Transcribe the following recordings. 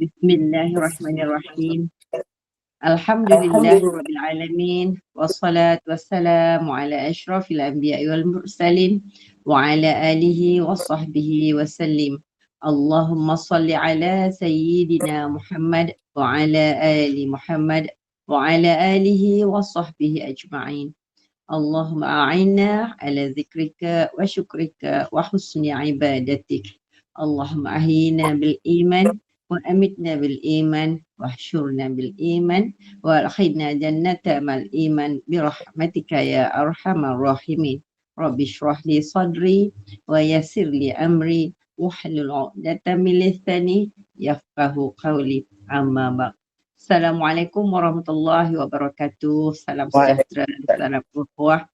Bismillahirrahmanirrahim. Alhamdulillahirabbil alamin wassalatu wassalamu ala asyrafil anbiya'i wal mursalin wa ala alihi washabbihi wasallim. Allahumma salli ala sayyidina Muhammad wa ala ali Muhammad wa ala alihi washabbihi ajma'in. Allahumma a'inna ala zikrika wa syukrika wa husni ibadatik. Allahumma ahyina bil iman wa amitna bil iman wa hsyurna bil iman wa alkhidna jannata mal iman birahmatika ya arhamar rahimin. Rabbi shrah li sadri wa yassir li amri wahlul 'uqdatam min lisani yafqahu qawli. Amma ba'd. Assalamualaikum warahmatullahi wabarakatuh. Salam sejahtera, salam ukhuwah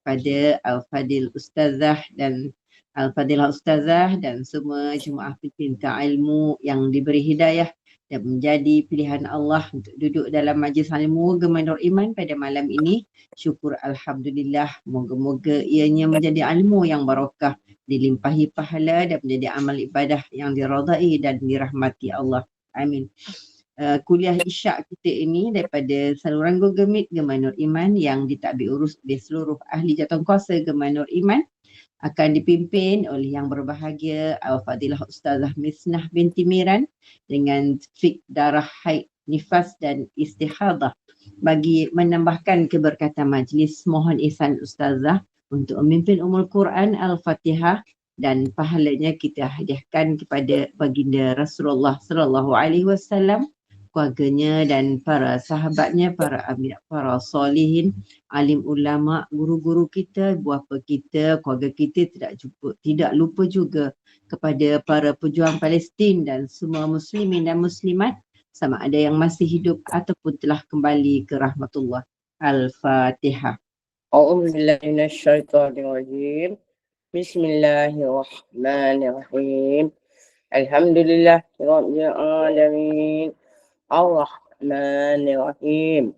pada Al-Fadil Ustazah dan Al-Fadilah Ustazah dan semua jemaah pecinta ilmu yang diberi hidayah dan menjadi pilihan Allah untuk duduk dalam majlis ilmu Gemah Nur Iman pada malam ini. Syukur Alhamdulillah, moga-moga ianya menjadi ilmu yang barakah, dilimpahi pahala dan menjadi amal ibadah yang diradai dan dirahmati Allah. Amin. Kuliah Isyak kita ini daripada saluran Google Meet Gemah Nur Iman yang ditadbir urus oleh seluruh ahli jawatankuasa Gemah Nur Iman akan dipimpin oleh yang berbahagia Al-Fadilah Ustazah Misnah binti Miran dengan fik darah haid, nifas dan istihadah. Bagi menambahkan keberkatan majlis, mohon ihsan Ustazah untuk memimpin Ummul Quran Al-Fatihah dan pahalanya kita hadiahkan kepada baginda Rasulullah sallallahu alaihi wasallam, keluarganya dan para sahabatnya, para anbiya, para solihin, alim ulama, guru-guru kita, ibu bapa kita, keluarga kita, tidak lupa juga kepada para pejuang Palestin dan semua muslimin dan muslimat sama ada yang masih hidup ataupun telah kembali ke rahmatullah. Al-Fatihah. A'udzubillahi minasyaitonirrajim. Bismillahirrahmanirrahim. Alhamdulillahirabbil alamin. Ar-Rahmanir-Rahim.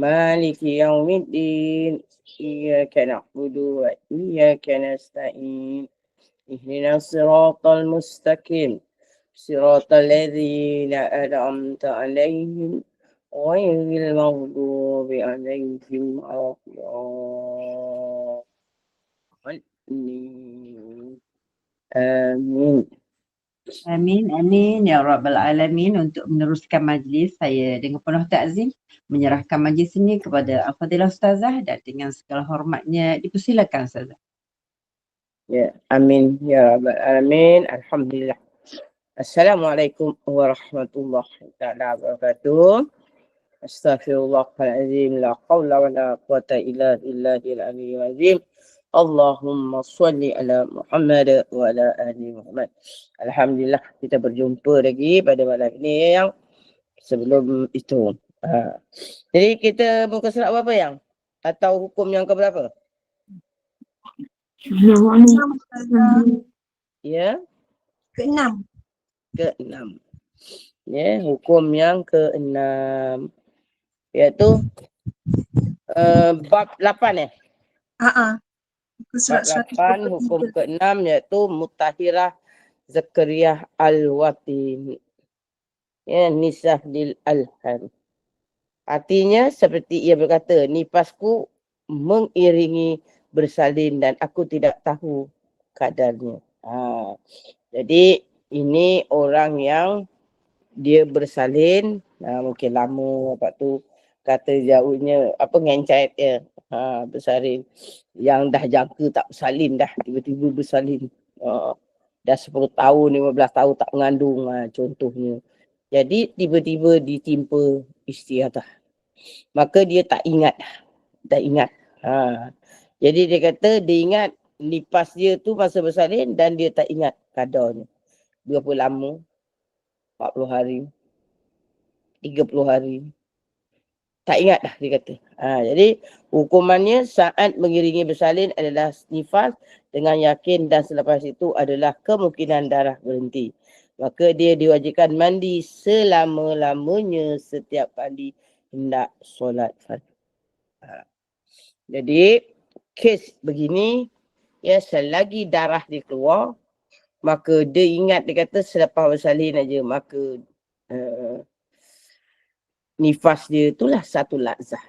Maliki yaumiddin. Iyyaka na'budu wa iyyaka nasta'in. Ihdinas siratal mustaqim. Siratal ladzina an'amta 'alaihim ghairil maghdubi 'alaihim waladdallin. Amin. Amin, amin ya Rabbal Alamin. Untuk meneruskan majlis, saya dengan penuh takzim menyerahkan majlis ini kepada Al-Fadilah Ustazah dan dengan segala hormatnya dipersilakan Ustazah. Ya, amin ya Rabbal Alamin. Alhamdulillah. Assalamualaikum warahmatullahi taala wabarakatuh. Astaghfirullahaladzim. La hawla wa la quwata illa billahil aliyyil azim. Allahumma salli ala Muhammad wa ala ali Muhammad. Alhamdulillah, kita berjumpa lagi pada malam ini yang sebelum itu. Jadi kita muka surat apa yang? Atau hukum yang keberapa? Ya? Ke-6. Ke-6. Ya, hukum yang ke-6. Iaitu bab 8 Bab 8, hukum ke-6 iaitu Mutahirah Zakariyah Al-Wati. Ya, Nisah Lil Alhan. Artinya seperti ia berkata, nifasku mengiringi bersalin dan aku tidak tahu kadarnya. Jadi ini orang yang dia bersalin, mungkin lama, lepas tu kata jauhnya ngencet dia. Bersalin. Yang dah jangka tak bersalin dah, tiba-tiba bersalin. Dah 10 tahun, 15 tahun tak mengandung, contohnya. Jadi tiba-tiba ditimpa istiadah. Maka dia tak ingat. Jadi dia kata dia ingat nifas dia tu masa bersalin dan dia tak ingat kadarnya. Berapa lama? 40 hari. 30 hari. Tak ingat dah dia kata. Jadi hukumannya saat mengiringi bersalin adalah nifas dengan yakin dan selepas itu adalah kemungkinan darah berhenti. Maka dia diwajibkan mandi selama-lamanya setiap kali hendak solat fardu. Jadi kes begini, ya, selagi darah dia keluar, maka dia ingat, dia kata selepas bersalin aja, maka nifas dia itulah satu lazah.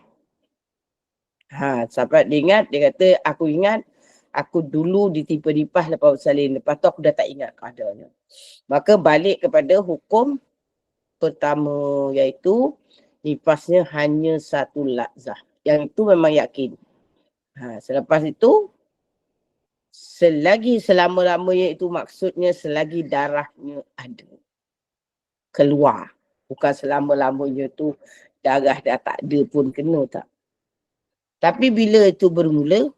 Sampai dia ingat, dia kata, aku ingat aku dulu ditimpa nifas lepas bersalin. Lepas tu aku dah tak ingat keadaannya. Maka balik kepada hukum pertama, iaitu nifasnya hanya satu lazah. Yang itu memang yakin. Selepas itu, selagi selama-lamanya itu maksudnya selagi darahnya ada. Keluar. Bukan selama-lamanya tu darah dah tak ada pun kena tak. Tapi bila itu bermula,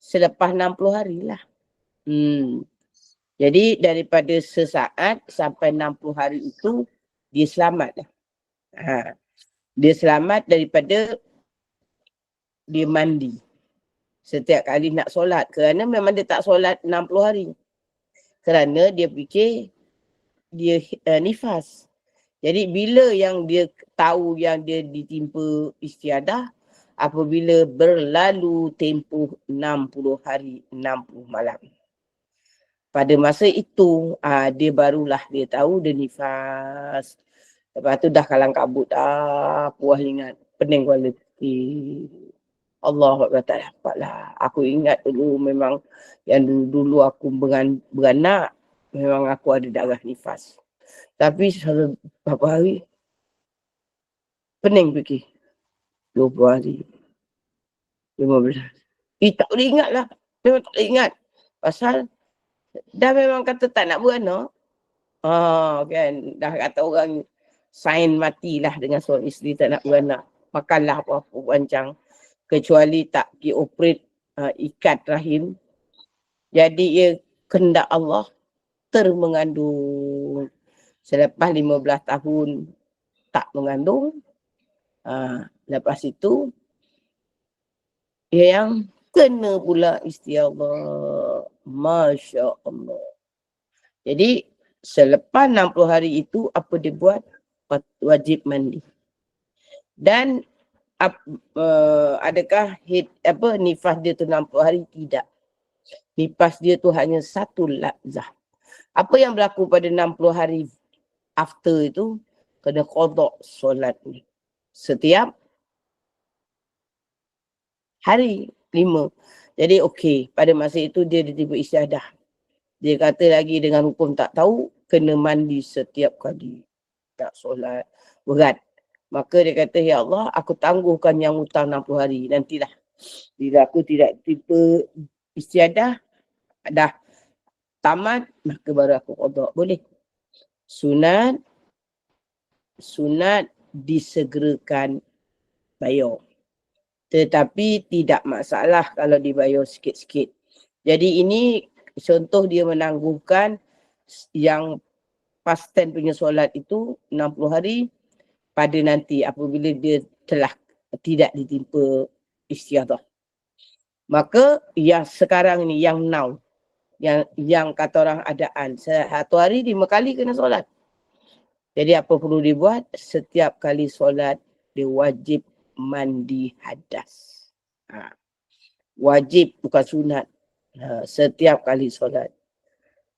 selepas 60 hari lah. Jadi daripada sesaat sampai 60 hari itu, dia selamat lah. Dia selamat daripada dia mandi. Setiap kali nak solat. Kerana memang dia tak solat 60 hari. Kerana dia fikir dia nifas. Jadi bila yang dia tahu yang dia ditimpa istiadah, apabila berlalu tempoh 60 hari, 60 malam. Pada masa itu, dia barulah dia tahu dia nifas. Lepas tu dah kalang kabut, puas ingat, pening kepala. Allah tak dapatlah. Aku ingat dulu memang yang dulu aku beranak, memang aku ada darah nifas. Tapi selalu berapa hari, pening fikir. 20 hari. 15. Tak boleh ingat lah. Memang tak boleh ingat. Pasal dah memang kata tak nak beranak. Kan. Dah kata orang sign matilah dengan seorang isteri tak nak beranak. Makanlah apa-apa bancang. Kecuali tak pergi operate ikat rahim. Jadi ia kehendak Allah termengandung. Selepas 15 tahun tak mengandung. Lepas itu yang kena pula isteri Allah. Masya Allah. Jadi selepas 60 hari itu apa dia buat? Wajib mandi. Dan adakah nifas dia tu 60 hari? Tidak. Nifas dia tu hanya satu lazah. Apa yang berlaku pada 60 hari after itu? Kena qada solat ni. Setiap hari 5. Jadi okey, pada masa itu dia tiba istiadah. Dia kata lagi dengan hukum tak tahu, kena mandi setiap kali tak solat. Berat. Maka dia kata, ya Allah, aku tangguhkan yang hutang 60 hari. Nantilah. Bila aku tidak tiba istiadah, dah tamat, maka baru aku qada. Boleh. Sunat disegerakan bayar. Tetapi tidak masalah kalau dibayar sikit-sikit. Jadi ini contoh dia menangguhkan yang pasten punya solat itu 60 hari pada nanti apabila dia telah tidak ditimpa istiadah. Maka yang sekarang ni, yang now, yang kata orang adaan, satu hari 5 kali kena solat. Jadi apa perlu dibuat? Setiap kali solat dia wajib mandi hadas. Wajib, bukan sunat. Setiap kali solat.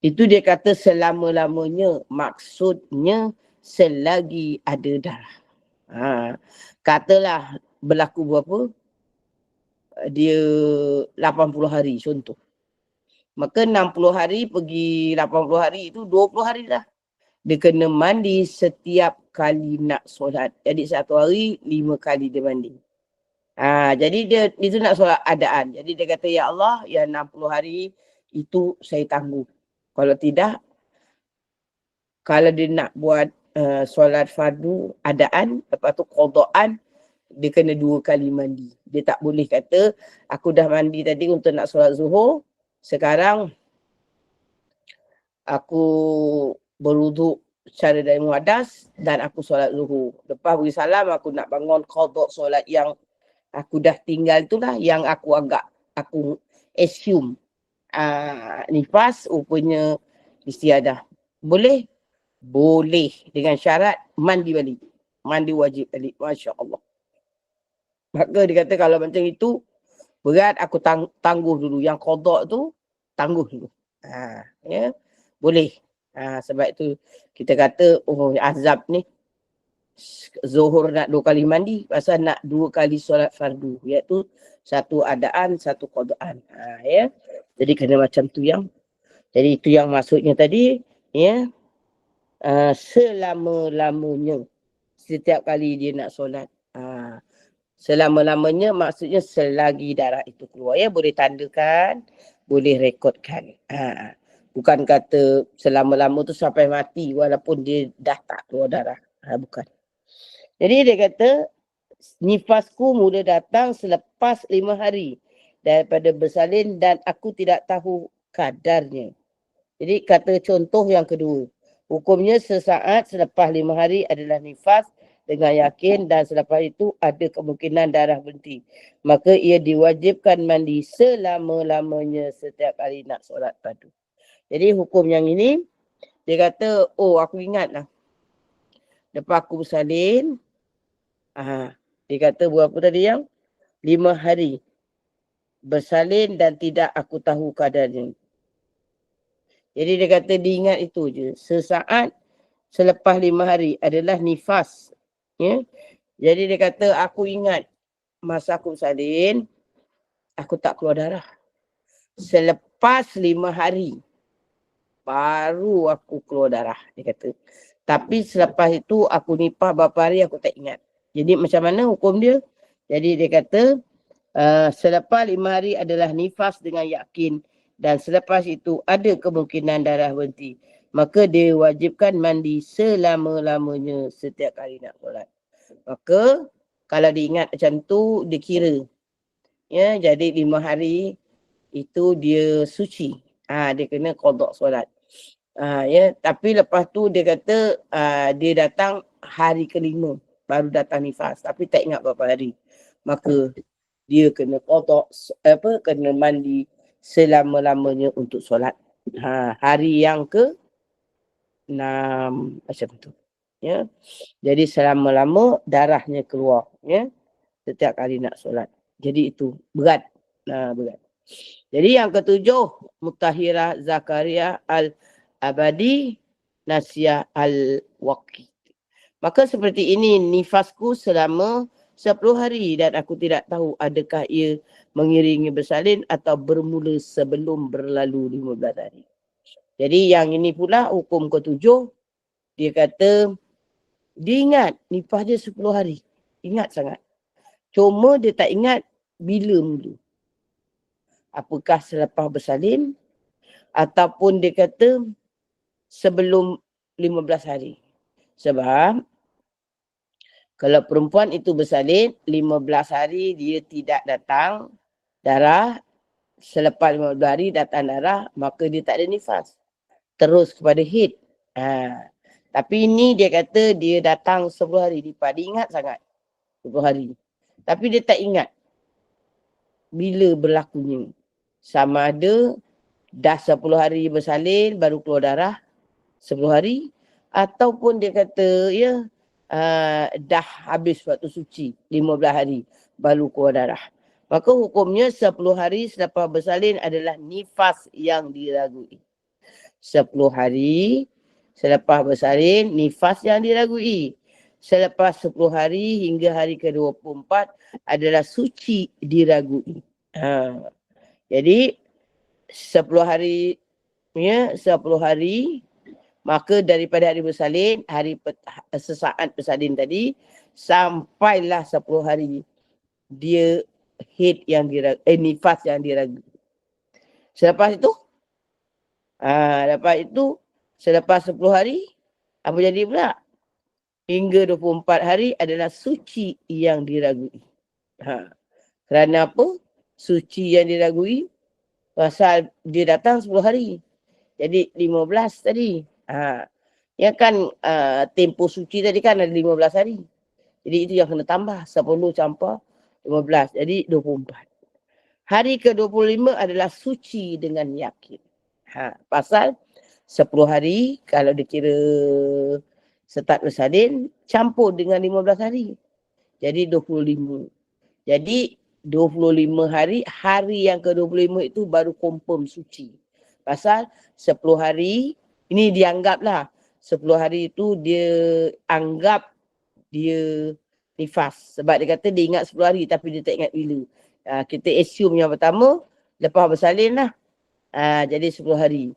Itu dia kata selama-lamanya. Maksudnya selagi ada darah. Katalah berlaku berapa? Dia 80 hari contoh. Maka 60 hari pergi 80 hari itu 20 hari dah. Dia kena mandi setiap kali nak solat. Jadi satu hari 5 kali dia mandi. Jadi dia itu nak solat adaan. Jadi dia kata, ya Allah, yang 60 hari itu saya tangguh. Kalau tidak, kalau dia nak buat solat fardu adaan, lepas tu qadaan, dia kena 2 kali mandi. Dia tak boleh kata, aku dah mandi tadi untuk nak solat zuhur, sekarang aku berwuduk secara dari muadas dan aku solat zuhur. Lepas beri salam, aku nak bangun qada solat yang aku dah tinggal itulah, yang aku assume nifas rupanya istiadah. Boleh? Boleh. Dengan syarat mandi balik. Mandi wajib balik. Masya Allah. Maka dia kata kalau macam itu, berat aku tangguh dulu. Yang qada tu, tangguh dulu. Ya. Boleh. Sebab itu Kita kata, oh azab ni Zuhur nak 2 kali mandi, pasal nak 2 kali solat fardu, iaitu satu adaan, satu qadaan. Ya. Jadi kena macam tu yang, jadi itu yang maksudnya tadi, ya. Selama-lamanya setiap kali dia nak solat. Selama-lamanya maksudnya selagi darah itu keluar, ya. Boleh tandakan, boleh rekodkan. Bukan kata selama-lama tu sampai mati walaupun dia dah tak keluar darah. Bukan. Jadi dia kata, nifasku mula datang selepas 5 hari daripada bersalin dan aku tidak tahu kadarnya. Jadi kata contoh yang kedua. Hukumnya sesaat selepas 5 hari adalah nifas dengan yakin dan selepas itu ada kemungkinan darah berhenti. Maka ia diwajibkan mandi selama-lamanya setiap kali nak solat fardu. Jadi hukum yang ini, dia kata, oh aku ingatlah. Lepas aku bersalin, dia kata berapa tadi yang? 5 hari. Bersalin dan tidak aku tahu kadarnya. Jadi dia kata dia ingat itu je. Sesaat selepas 5 hari adalah nifas. Ya? Jadi dia kata aku ingat masa aku bersalin, aku tak keluar darah. Selepas 5 hari, baru aku keluar darah. Dia kata. Tapi selepas itu aku nifas berapa hari aku tak ingat. Jadi macam mana hukum dia? Jadi dia kata selepas 5 hari adalah nifas dengan yakin dan selepas itu ada kemungkinan darah berhenti. Maka dia wajibkan mandi selama-lamanya setiap kali nak solat. Maka kalau diingat macam tu, dia kira. Ya, jadi 5 hari itu dia suci. Dia kena qada solat. Ya, tapi lepas tu dia kata dia datang hari ke-5 baru datang nifas, tapi tak ingat berapa hari. Maka dia kena qada, kena mandi selama-lamanya untuk solat. Hari yang ke-6 macam tu. Ya. Jadi selama-lama darahnya keluar, ya. Setiap kali nak solat. Jadi itu berat. Berat. Jadi yang ke-7, Mutahhirah Zakaria Al-Abadi Nasiyah Al-Waqi. Maka seperti ini nifasku selama 10 hari dan aku tidak tahu adakah ia mengiringi bersalin atau bermula sebelum berlalu 15 hari. Jadi yang ini pula hukum ke-7, dia kata dia ingat nifas dia 10 hari. Ingat sangat. Cuma dia tak ingat bila mula. Apakah selepas bersalin ataupun dia kata sebelum 15 hari. Sebab kalau perempuan itu bersalin 15 hari dia tidak datang darah, selepas 15 hari datang darah, maka dia tak ada nifas. Terus kepada haid. Tapi ini dia kata dia datang 10 hari lipat. Dia ingat sangat 10 hari. Tapi dia tak ingat bila berlakunya. Sama ada dah 10 hari bersalin baru keluar darah 10 hari. Ataupun dia kata ya dah habis waktu suci 15 hari baru keluar darah. Maka hukumnya 10 hari selepas bersalin adalah nifas yang diragui. 10 hari selepas bersalin nifas yang diragui. Selepas 10 hari hingga hari ke-24 adalah suci diragui. Jadi 10 hari ya, 10 hari maka daripada hari bersalin, hari sesaat bersalin tadi, sampailah 10 hari dia haid yang nifas yang diragui. Selepas itu, selepas 10 hari, apa jadi pula? Hingga 24 hari adalah suci yang diragui. Kerana apa? Suci yang diragui, pasal dia datang 10 hari. Jadi 15 tadi. Ya kan tempoh suci tadi kan ada 15 hari. Jadi itu yang kena tambah. 10 campur 15. Jadi 24. Hari ke-25 adalah suci dengan yakin. Pasal 10 hari kalau dikira start bersalin campur dengan 15 hari. Jadi 25. Jadi 25 hari, hari yang ke-25 itu baru confirm suci. Pasal 10 hari, ini dianggaplah 10 hari itu dia anggap dia nifas. Sebab dia kata dia ingat 10 hari tapi dia tak ingat bila. Kita assume yang pertama, lepas bersalin lah. Jadi 10 hari.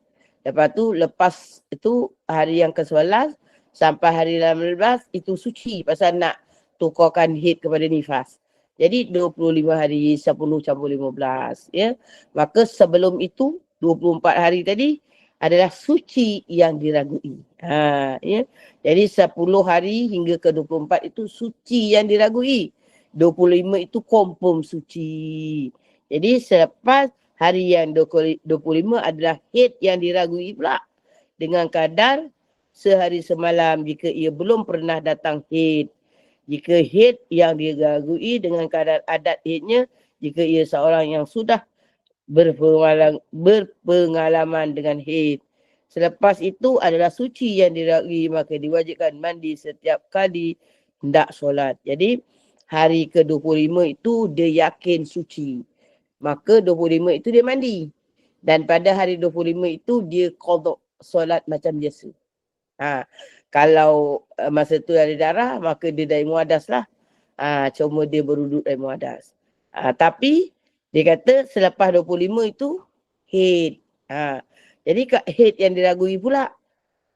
Lepas tu, lepas itu hari yang ke-11 sampai hari 18 itu suci. Pasal nak tukarkan haid kepada nifas. Jadi 25 hari, 10 campur 15. Ya. Maka sebelum itu, 24 hari tadi adalah suci yang diragui. Ya. Jadi 10 hari hingga ke 24 itu suci yang diragui. 25 itu confirm suci. Jadi selepas hari yang 25 adalah haid yang diragui pula. Dengan kadar sehari semalam jika ia belum pernah datang haid. Jika haid yang diragui dengan kadar adat haidnya, jika ia seorang yang sudah berpengalaman dengan haid. Selepas itu adalah suci yang diragui, maka diwajibkan mandi setiap kali hendak solat. Jadi hari ke-25 itu dia yakin suci. Maka 25 itu dia mandi. Dan pada hari 25 itu dia qada solat macam biasa. Kalau masa tu ada darah, maka dia dari muadas lah. Cuma dia beruduk dari muadas. Tapi dia kata selepas 25 itu haid. Jadi haid yang diragui pula.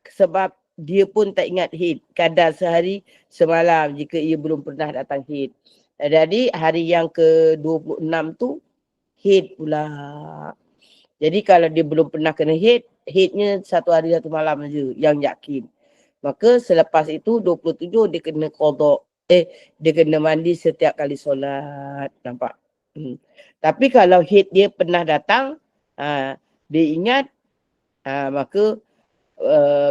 Sebab dia pun tak ingat haid. Kadar sehari semalam jika ia belum pernah datang haid. Jadi hari yang ke-26 tu haid pula. Jadi kalau dia belum pernah kena haid, haidnya 1 hari 1 malam saja yang yakin. Maka selepas itu 27 dia kena qada. Dia kena mandi setiap kali solat. Nampak? Tapi kalau haid dia pernah datang, dia ingat, maka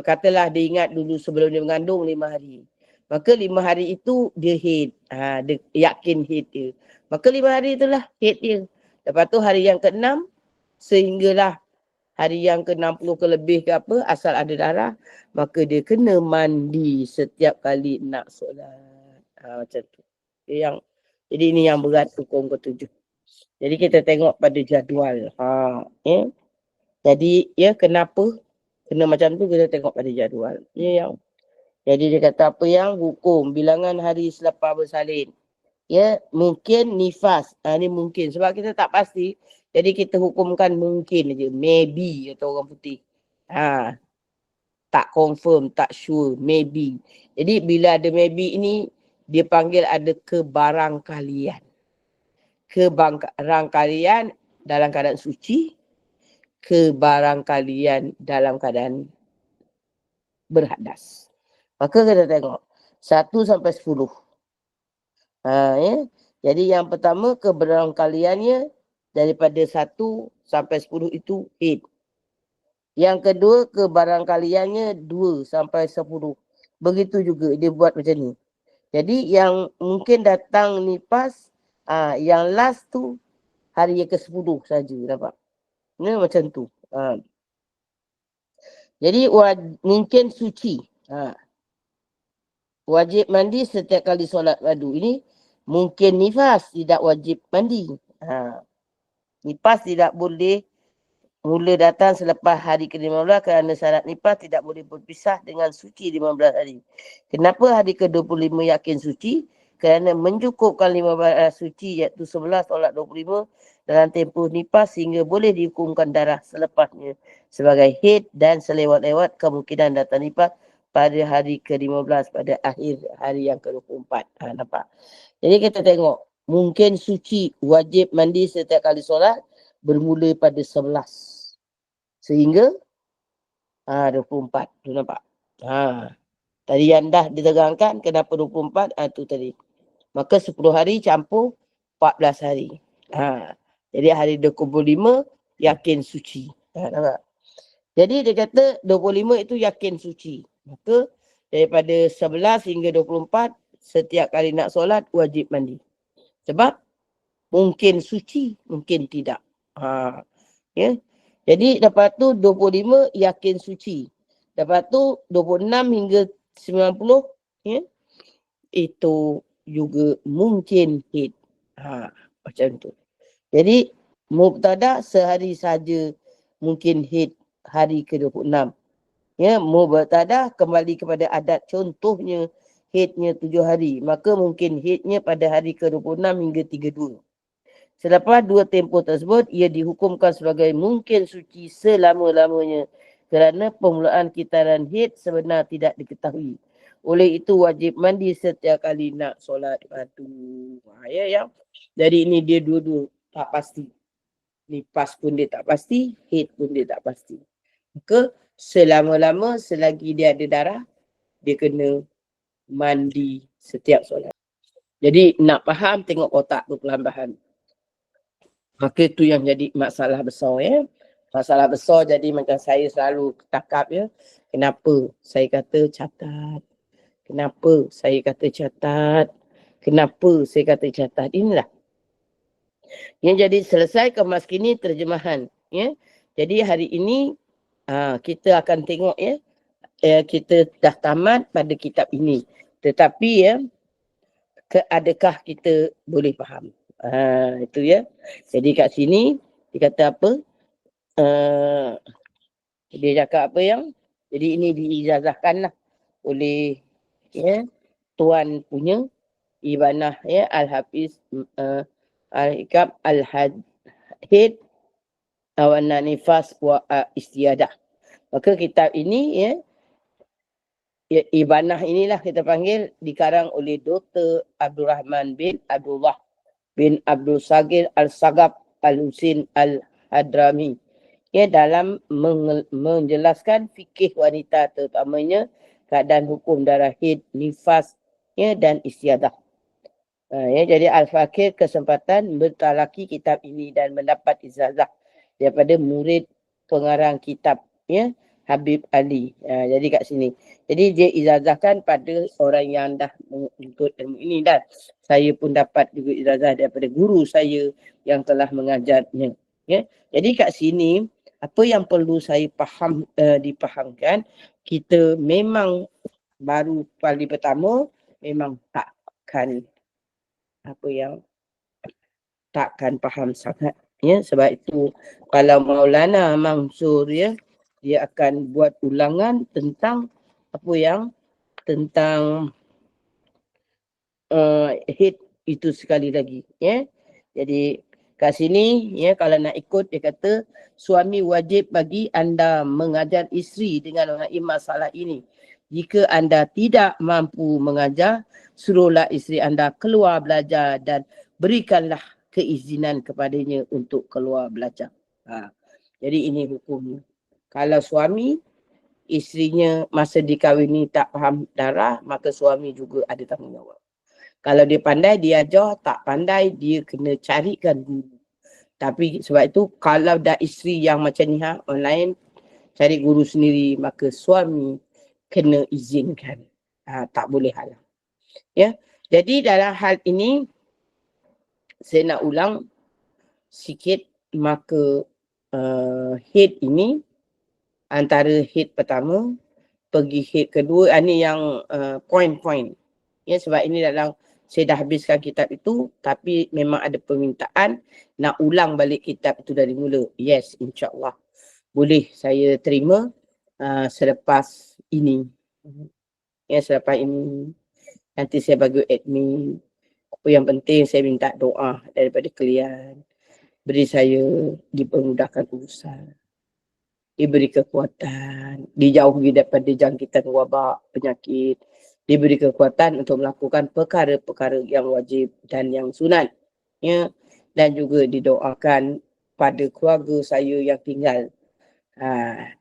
katalah dia ingat dulu sebelum dia mengandung 5 hari. Maka 5 hari itu dia haid. Dia yakin haid dia. Maka 5 hari itulah haid dia. Lepas tu hari yang ke-6 sehinggalah hari yang ke-60 ke lebih ke apa, asal ada darah, maka dia kena mandi setiap kali nak solat. Macam tu. Jadi ini yang berat hukum ke-7. Jadi kita tengok pada jadual. Jadi kenapa kena macam tu kita tengok pada jadual. Jadi dia kata apa yang hukum bilangan hari selepas bersalin. Mungkin nifas. Ni mungkin sebab kita tak pasti. Jadi kita hukumkan mungkin aja. Maybe kata orang putih. Tak confirm, tak sure, maybe. Jadi bila ada maybe ini, dia panggil ada kebarangkalian. Kebarangkalian dalam keadaan suci. Kebarangkalian dalam keadaan berhadas. Maka kita tengok 1 sampai 10. Jadi yang pertama kebarangkaliannya daripada 1 sampai 10 itu haid. Yang kedua kebarangkaliannya 2 sampai 10. Begitu juga dia buat macam ni. Jadi yang mungkin datang nifas, yang last tu hari yang ke-10 saja, nampak. Ni macam tu. Jadi mungkin suci. Wajib mandi setiap kali solat fardu. Ini mungkin nifas tidak wajib mandi. Nifas tidak boleh mula datang selepas hari ke-15 kerana syarat nifas tidak boleh berpisah dengan suci 15 hari. Kenapa hari ke-25 yakin suci? Kerana mencukupkan 15 hari suci iaitu 11 tolak 25 dalam tempoh nifas sehingga boleh dihukumkan darah selepasnya sebagai haid dan selewat-lewat kemungkinan datang nifas pada hari ke-15 pada akhir hari yang ke-24. Nampak? Jadi kita tengok mungkin suci wajib mandi setiap kali solat bermula pada 11 sehingga 24. Tu nampak? Tadi yang dah diterangkan kenapa 24 tu tadi. Maka 10 hari campur 14 hari. Jadi hari 25 yakin suci. Nampak? Jadi dia kata 25 itu yakin suci. Maka daripada 11 hingga 24 setiap kali nak solat wajib mandi. Sebab mungkin suci, mungkin tidak. Jadi lepas tu 25 yakin suci. Lepas tu 26 hingga 90 itu juga mungkin haid. Macam tu. Jadi mubtada sehari saja mungkin haid hari ke-26. Ya, mubtadah kembali kepada adat. Contohnya haidnya 7 hari. Maka mungkin haidnya pada hari ke-26 hingga 32. Selepas 2 tempoh tersebut, ia dihukumkan sebagai mungkin suci selama-lamanya. Kerana permulaan kitaran haid sebenar tidak diketahui. Oleh itu wajib mandi setiap kali nak solat fardu. Ya. Jadi ini dia dua-dua tak pasti. Nifas pun dia tak pasti, haid pun dia tak pasti. Maka selama-lama selagi dia ada darah, dia kena mandi setiap solat. Jadi nak faham tengok kotak tu perlahan-lahan. Maka itu yang jadi masalah besar ya. Masalah besar jadi macam saya selalu takap ya. Kenapa saya kata catat? Kenapa saya kata catat? Kenapa saya kata catat? Inilah. Yang jadi selesai kemas kini terjemahan. Ya. Jadi hari ini kita akan tengok ya. Kita dah tamat pada kitab ini. Tetapi ya, adakah kita boleh faham? Itu ya. Jadi kat sini dia kata apa? Dia cakap apa yang jadi ini diijazahkan lah oleh ya, tuan punya Ibanah ya Al-Hafiz Al-Hikam Al-Hadid Awana Nifas wa Istiadah. Maka kitab ini ya, Ibanah inilah kita panggil dikarang oleh Dr. Abdul Rahman bin Abdullah bin Abdul Sagir Al-Sagab Al-Husin Al-Hadrami. Ya, dalam menjelaskan fikih wanita terutamanya keadaan hukum darah haid, nifas ya, dan istiadah. Ya, jadi Al-Fakir kesempatan bertalaki kitab ini dan mendapat ijazah daripada murid pengarang kitab ya, Habib Ali. Jadi kat sini. Jadi dia ijazahkan pada orang yang dah mengikut ilmu ini dan saya pun dapat juga ijazah daripada guru saya yang telah mengajarnya. Ya. Jadi kat sini apa yang perlu saya faham dipahamkan, kita memang baru kali pertama memang takkan faham sangat ya. Sebab itu kalau Maulana Mansur ya, dia akan buat ulangan tentang tentang haid itu sekali lagi ya. Jadi kat sini ya, kalau nak ikut dia kata suami wajib bagi anda mengajar isteri dengan mengenai masalah ini. Jika anda tidak mampu mengajar, suruhlah isteri anda keluar belajar dan berikanlah keizinan kepadanya untuk keluar belajar. Jadi ini hukumnya. Kalau suami isterinya masa dikahwini tak faham darah, maka suami juga ada tanggungjawab. Kalau dia pandai, dia ajar. Tak pandai, dia kena carikan guru. Tapi sebab itu, kalau dah isteri yang macam ni online, cari guru sendiri, maka suami kena izinkan. Tak boleh halang. Ya. Jadi dalam hal ini, saya nak ulang sikit, maka haid ini, antara haid pertama, pergi haid kedua, ini yang poin-poin. Ya, sebab ini dalam saya dah habiskan kitab itu, tapi memang ada permintaan nak ulang balik kitab itu dari mula. Yes, insyaAllah. Boleh saya terima selepas ini. Ya, selepas ini. Nanti saya bagi admin. Apa yang penting saya minta doa daripada kalian. Beri saya dipermudahkan urusan. Diberi kekuatan. Dijauhi daripada jangkitan wabak, penyakit. Diberi kekuatan untuk melakukan perkara-perkara yang wajib dan yang sunat. Ya. Dan juga didoakan pada keluarga saya yang tinggal.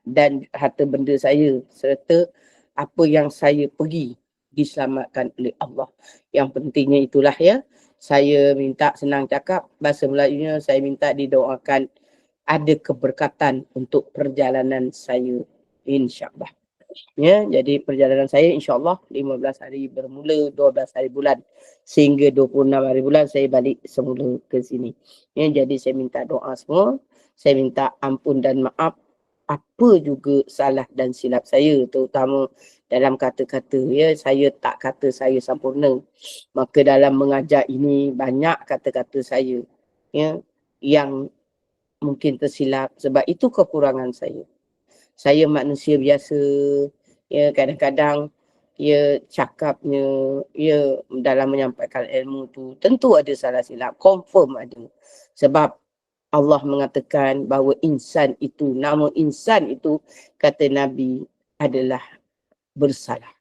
Dan harta benda saya serta apa yang saya pergi diselamatkan oleh Allah. Yang pentingnya itulah ya. Saya minta, senang cakap, bahasa Melayunya saya minta didoakan ada keberkatan untuk perjalanan saya, insyaAllah. Ya, jadi perjalanan saya insyaAllah 15 hari bermula 12 hari bulan sehingga 26 hari bulan saya balik semula ke sini. Ya, jadi saya minta doa semua. Saya minta ampun dan maaf apa juga salah dan silap saya, terutama dalam kata-kata ya. Saya tak kata saya sempurna. Maka dalam mengajar ini banyak kata-kata saya ya yang mungkin tersilap sebab itu kekurangan saya. Saya manusia biasa, ya kadang-kadang ya cakapnya, ya dalam menyampaikan ilmu tu tentu ada salah silap, confirm ada. Sebab Allah mengatakan bahawa insan itu, nama insan itu kata Nabi adalah bersalah.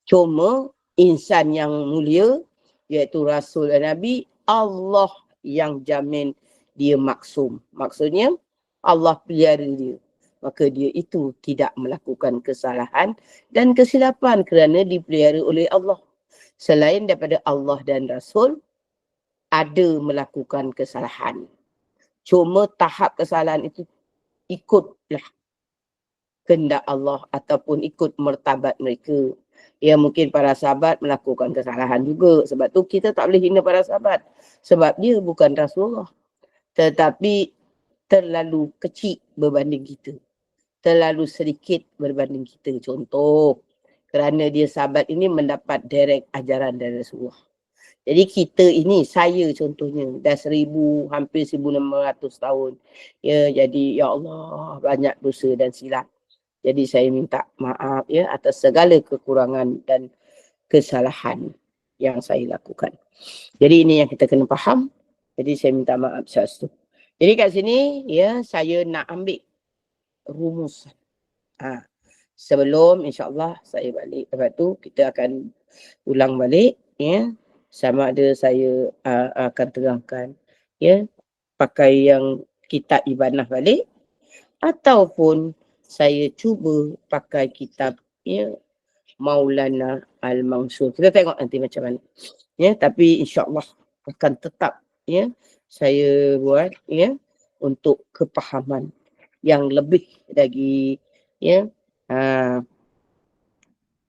Cuma insan yang mulia iaitu Rasul dan Nabi, Allah yang jamin dia maksum. Maksudnya Allah pelihara dia. Maka dia itu tidak melakukan kesalahan dan kesilapan kerana dipelihara oleh Allah. Selain daripada Allah dan Rasul, ada melakukan kesalahan. Cuma tahap kesalahan itu ikutlah kehendak Allah ataupun ikut martabat mereka. Ya mungkin para sahabat melakukan kesalahan juga. Sebab tu kita tak boleh hina para sahabat. Sebab dia bukan Rasulullah. Tetapi terlalu kecil berbanding kita. Terlalu sedikit berbanding kita. Contoh, kerana dia sahabat ini mendapat direct ajaran dari Rasulullah. Jadi kita ini, saya contohnya, dah hampir 1,600 tahun. Ya, jadi ya Allah, banyak dosa dan silap. Jadi saya minta maaf ya atas segala kekurangan dan kesalahan yang saya lakukan. Jadi ini yang kita kena faham. Jadi saya minta maaf sesuatu. Jadi kat sini ya saya nak ambil rumusan. Sebelum insya-Allah saya balik. Lepas tu kita akan ulang balik ya. Sama ada saya akan terangkan ya pakai yang kitab Ibanah balik ataupun saya cuba pakai kitab ya Maulana Al-Mansur. Kita tengok nanti macam mana. Ya, tapi insya-Allah akan tetap ya saya buat ya untuk kepahaman yang lebih lagi ya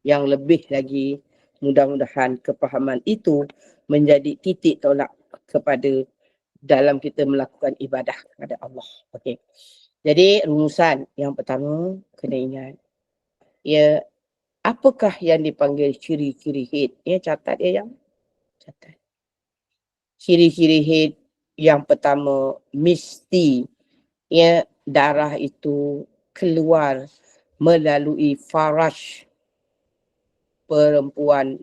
yang lebih lagi mudah-mudahan kepahaman itu menjadi titik tolak kepada dalam kita melakukan ibadah kepada Allah. Okey. Jadi rumusan yang pertama kena ingat. Ya, apakah yang dipanggil ciri-ciri haid? Ya, catat ya yang. Catat. Ciri-ciri haid yang pertama mesti ya darah itu keluar melalui faraj perempuan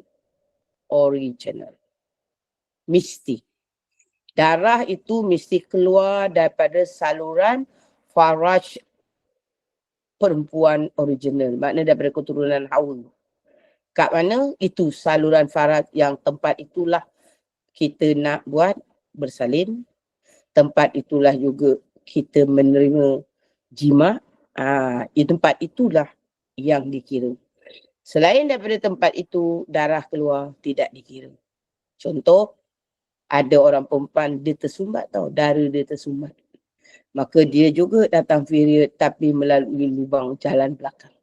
original. Mesti. Darah itu mesti keluar daripada saluran faraj perempuan original. Maknanya daripada keturunan Hawa. Kat mana? Itu saluran faraj yang tempat itulah kita nak buat bersalin. Tempat itulah juga kita menerima jima. Tempat itulah yang dikira. Selain daripada tempat itu, darah keluar tidak dikira. Contoh, ada orang perempuan dia tersumbat tau, darah dia tersumbat. Maka dia juga datang period tapi melalui lubang jalan belakang.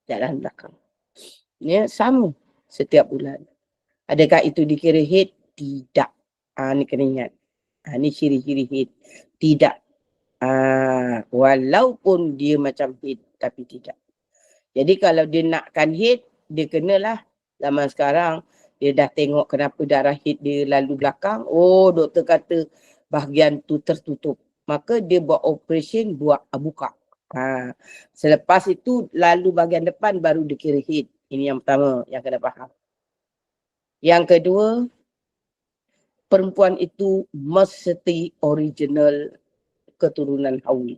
Jalan belakang. Ya, sama setiap bulan. Adakah itu dikira haid? Tidak. Ni kena ingat. Ni ciri-ciri haid. Tidak. Walaupun dia macam haid tapi tidak. Jadi kalau dia nakkan haid, dia kenalah zaman sekarang dia dah tengok kenapa darah haid dia lalu belakang. Oh, doktor kata bahagian tu tertutup. Maka dia buat operation, buka. Selepas itu lalu bahagian depan baru dikira haid. Ini yang pertama yang kena faham. Yang kedua, perempuan itu mesti original keturunan Hawa.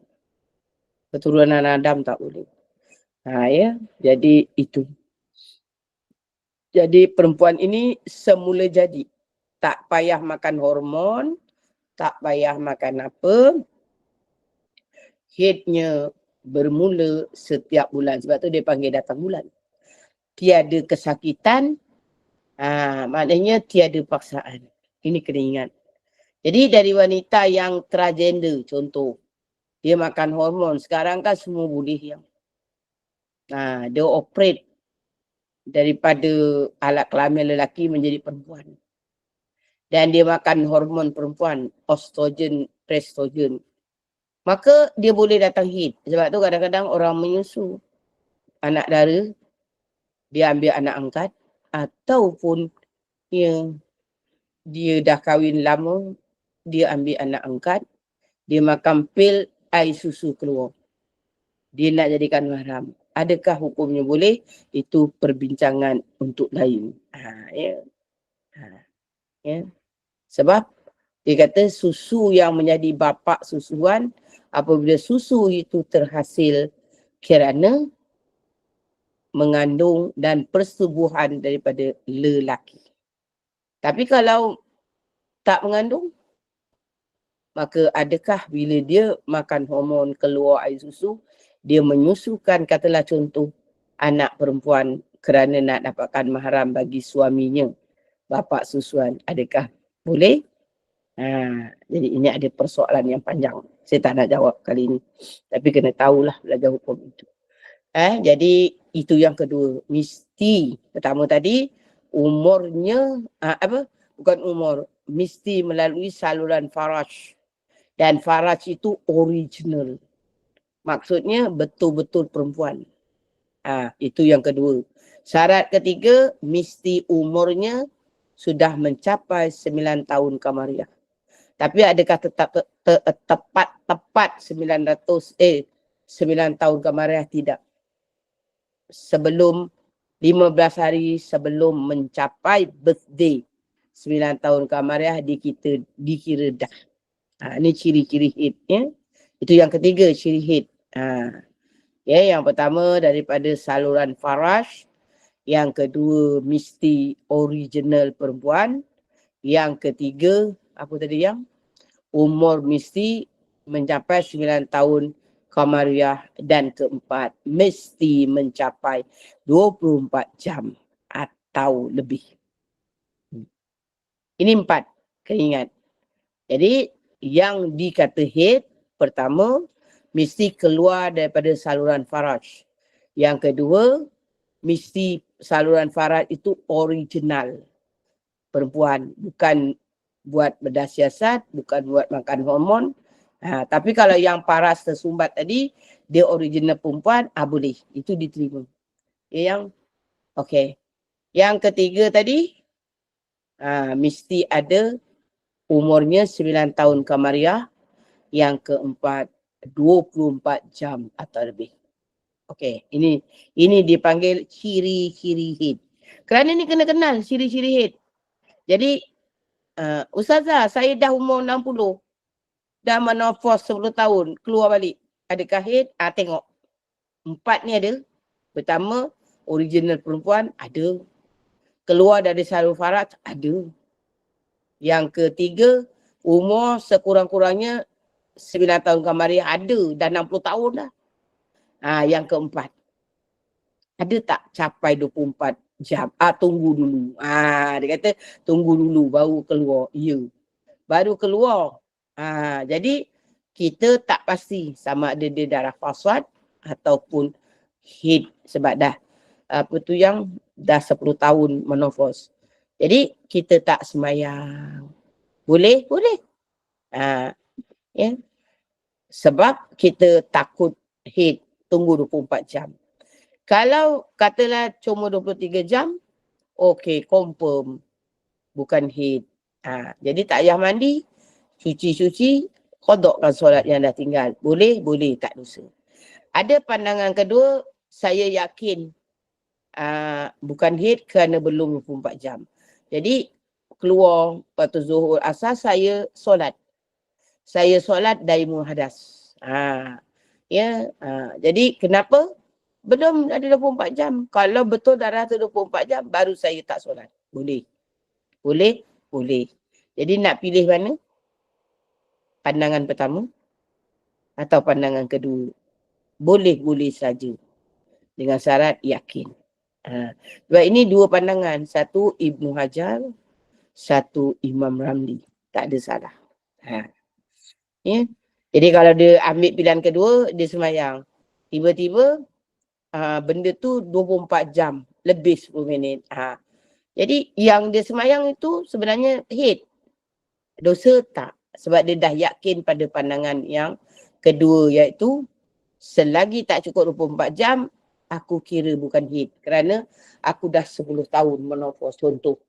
Keturunan Adam tak boleh. Ya, jadi itu. Jadi perempuan ini semula jadi. Tak payah makan hormon, tak payah makan apa. Haidnya bermula setiap bulan. Sebab tu dia panggil datang bulan. Tiada kesakitan, maknanya tiada paksaan. Ini kena ingat. Jadi dari wanita yang transgender, contoh, dia makan hormon. Sekarang kan semua boleh yang. Dia operate daripada alat kelamin lelaki menjadi perempuan. Dan dia makan hormon perempuan, estrogen, progesterone. Maka dia boleh datang haid. Sebab tu kadang-kadang orang menyusu anak dara, dia ambil anak angkat, ataupun dia dah kahwin lama, dia ambil anak angkat, dia makan pil, air susu keluar. dia nak jadikan mahram. Adakah hukumnya boleh? Itu perbincangan untuk lain. Ya. Ya. Sebab dia kata susu yang menjadi bapa susuan apabila susu itu terhasil kerana mengandung dan persetubuhan daripada lelaki. Tapi kalau tak mengandung, maka adakah bila dia makan hormon keluar air susu, dia menyusukan, katalah contoh, anak perempuan kerana nak dapatkan mahram bagi suaminya, bapa susuan, adakah boleh? Jadi ini ada persoalan yang panjang. Saya tak nak jawab kali ini. Tapi kena tahulah belajar hukum itu. Jadi itu yang kedua. Mesti, pertama tadi, umurnya, bukan umur, mesti melalui saluran faraj. Dan faraj itu original. Maksudnya betul-betul perempuan. Itu yang kedua. Syarat ketiga, mesti umurnya sudah mencapai 9 tahun kamariah. Tapi adakah tepat 9 tahun kamariah? Tidak. Sebelum 15 hari sebelum mencapai birthday 9 tahun kamariah dikira dah. Ini ciri-ciri haid, ya. Itu yang ketiga, ciri haid. Yang pertama daripada saluran faraj, yang kedua mesti original perempuan, yang ketiga apa tadi yang umur mesti mencapai 9 tahun kamariah, dan keempat mesti mencapai 24 jam atau lebih. Ini 4, kena ingat. Jadi yang dikata haid, pertama mesti keluar daripada saluran faraj. Yang kedua, mesti saluran faraj itu original perempuan, bukan buat bedah siasat, bukan buat makan hormon. Tapi kalau yang paras tersumbat tadi, dia original perempuan, boleh. Itu diterima. Yang okey. Yang ketiga tadi, mesti ada umurnya 9 tahun kamariah. Yang keempat, 24 jam atau lebih. Okey, ini dipanggil ciri-ciri haid. Kerana ni kena kenal ciri-ciri haid. Jadi, Ustazah, saya dah umur 60. Dah menopause 10 tahun, keluar balik. Adakah haid? Tengok. 4 ni ada. Pertama, original perempuan, ada. Keluar dari salur faraj, ada. Yang ketiga, umur sekurang-kurangnya 9 tahun kamariah, ada. Dah 60 tahun dah. Yang keempat, ada tak capai 24 jam? Tunggu dulu. Dia kata tunggu dulu baru keluar. Ya. Baru keluar. Jadi kita tak pasti sama ada dia darah fasad ataupun haid, sebab dah yang dah 10 tahun menopause. Jadi kita tak semayang. Boleh? Boleh. Ya. Sebab kita takut haid, tunggu 24 jam. Kalau katalah cuma 23 jam, okey, confirm bukan haid. Jadi tak payah mandi, cuci-cuci, qadakkan solat yang dah tinggal. Boleh? Boleh, tak dosa. Ada pandangan kedua, saya yakin bukan haid kerana belum 24 jam. Jadi keluar waktu zuhur asar, saya solat. Saya solat dari muhadas. Jadi kenapa? Belum ada 24 jam. Kalau betul darah tu 24 jam, baru saya tak solat. Boleh. Boleh? Boleh. Jadi nak pilih mana? Pandangan pertama atau pandangan kedua? Boleh-boleh saja. Dengan syarat yakin. Sebab ini dua pandangan. Satu Ibnu Hajar, satu Imam Ramli. Tak ada salah. Ya. Jadi kalau dia ambil pilihan kedua, dia semayang. Tiba-tiba benda tu 24 jam, lebih 10 minit. Jadi yang dia semayang itu sebenarnya haid. Dosa tak. Sebab dia dah yakin pada pandangan yang kedua, iaitu selagi tak cukup 24 jam, aku kira bukan haid. Kerana aku dah 10 tahun menopause, contoh.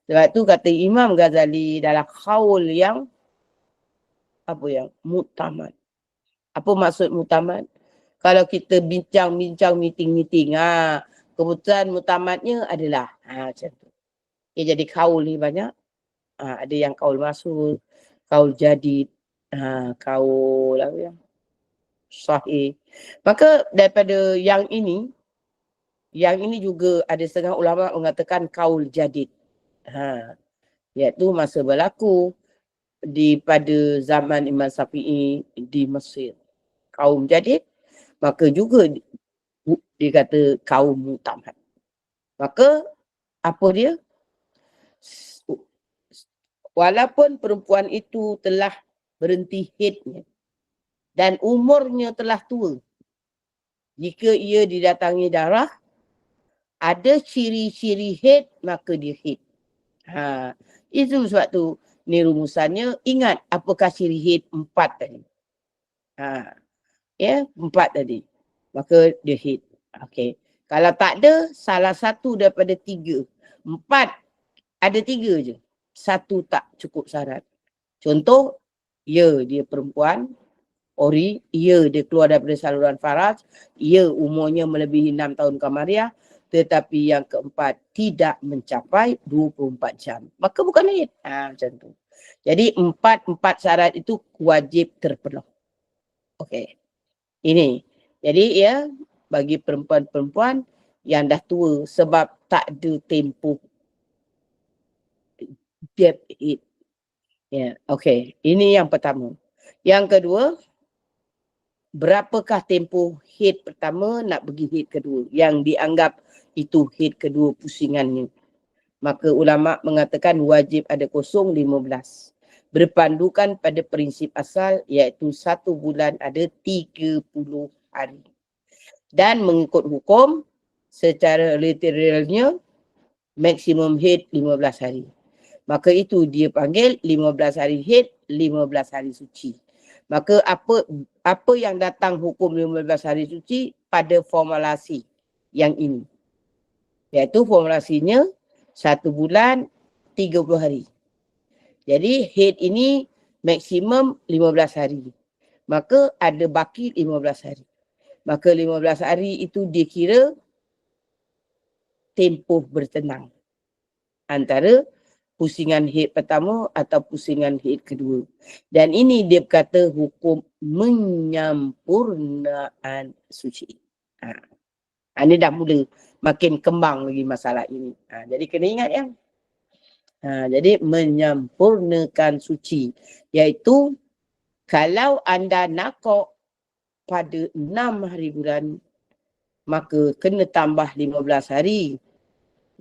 Sebab tu kata Imam Ghazali dalam qaul yang mutamad. Apa maksud mutamad? kalau kita bincang-bincang, meeting-meeting, keputusan mutamadnya adalah macam tu. Jadi kaul ni banyak. Ada yang kaul masuk, kaul jadid, kaul apa ya, sahih. Maka daripada yang ini juga ada setengah ulama mengatakan kaul jadid. Iaitu masa berlaku pada zaman Imam Syafi'i di Mesir. Kaum jadid, maka juga dia kata kaum mutamad. Maka apa dia? Walaupun perempuan itu telah berhenti haidnya dan umurnya telah tua, jika ia didatangi darah, ada ciri-ciri haid, maka dia haid. Itu sebab tu ni rumusannya. Ingat apakah ciri haid 4 tadi. 4 tadi. Maka dia haid. Okey. Kalau tak ada salah satu daripada 3. 4 ada 3 je. 1 tak cukup syarat. Contoh, dia perempuan, ori, dia keluar daripada saluran faraj, umurnya melebihi 6 tahun kamariah, tetapi yang keempat tidak mencapai 24 jam. Maka bukan haid. Macam tu. Jadi 4 syarat itu wajib terpenuh. Okey. Ini. Jadi bagi perempuan-perempuan yang dah tua sebab tak ada tempoh gap haid. Okey. Ini yang pertama. Yang kedua, berapakah tempoh haid pertama nak pergi haid kedua yang dianggap itu haid kedua pusingannya. Maka ulama mengatakan wajib ada kosong 15. Berpandukan pada prinsip asal iaitu 1 bulan ada 30 hari. Dan mengikut hukum secara literalnya maksimum haid 15 hari. Maka itu dia panggil 15 hari haid, 15 hari suci. Maka apa yang datang hukum 15 hari suci pada formulasi yang ini. Iaitu formulasinya 1 bulan 30 hari. Jadi haid ini maksimum 15 hari. Maka ada baki 15 hari. Maka 15 hari itu dikira tempoh bertenang antara pusingan haid pertama atau pusingan haid kedua. Dan ini dia berkata hukum menyampurnaan suci. Ini dah mula makin kembang lagi masalah ini. Jadi kena ingat yang. Jadi menyampurnakan suci. Iaitu kalau anda nakok pada 6 hari bulan, maka kena tambah 15 hari.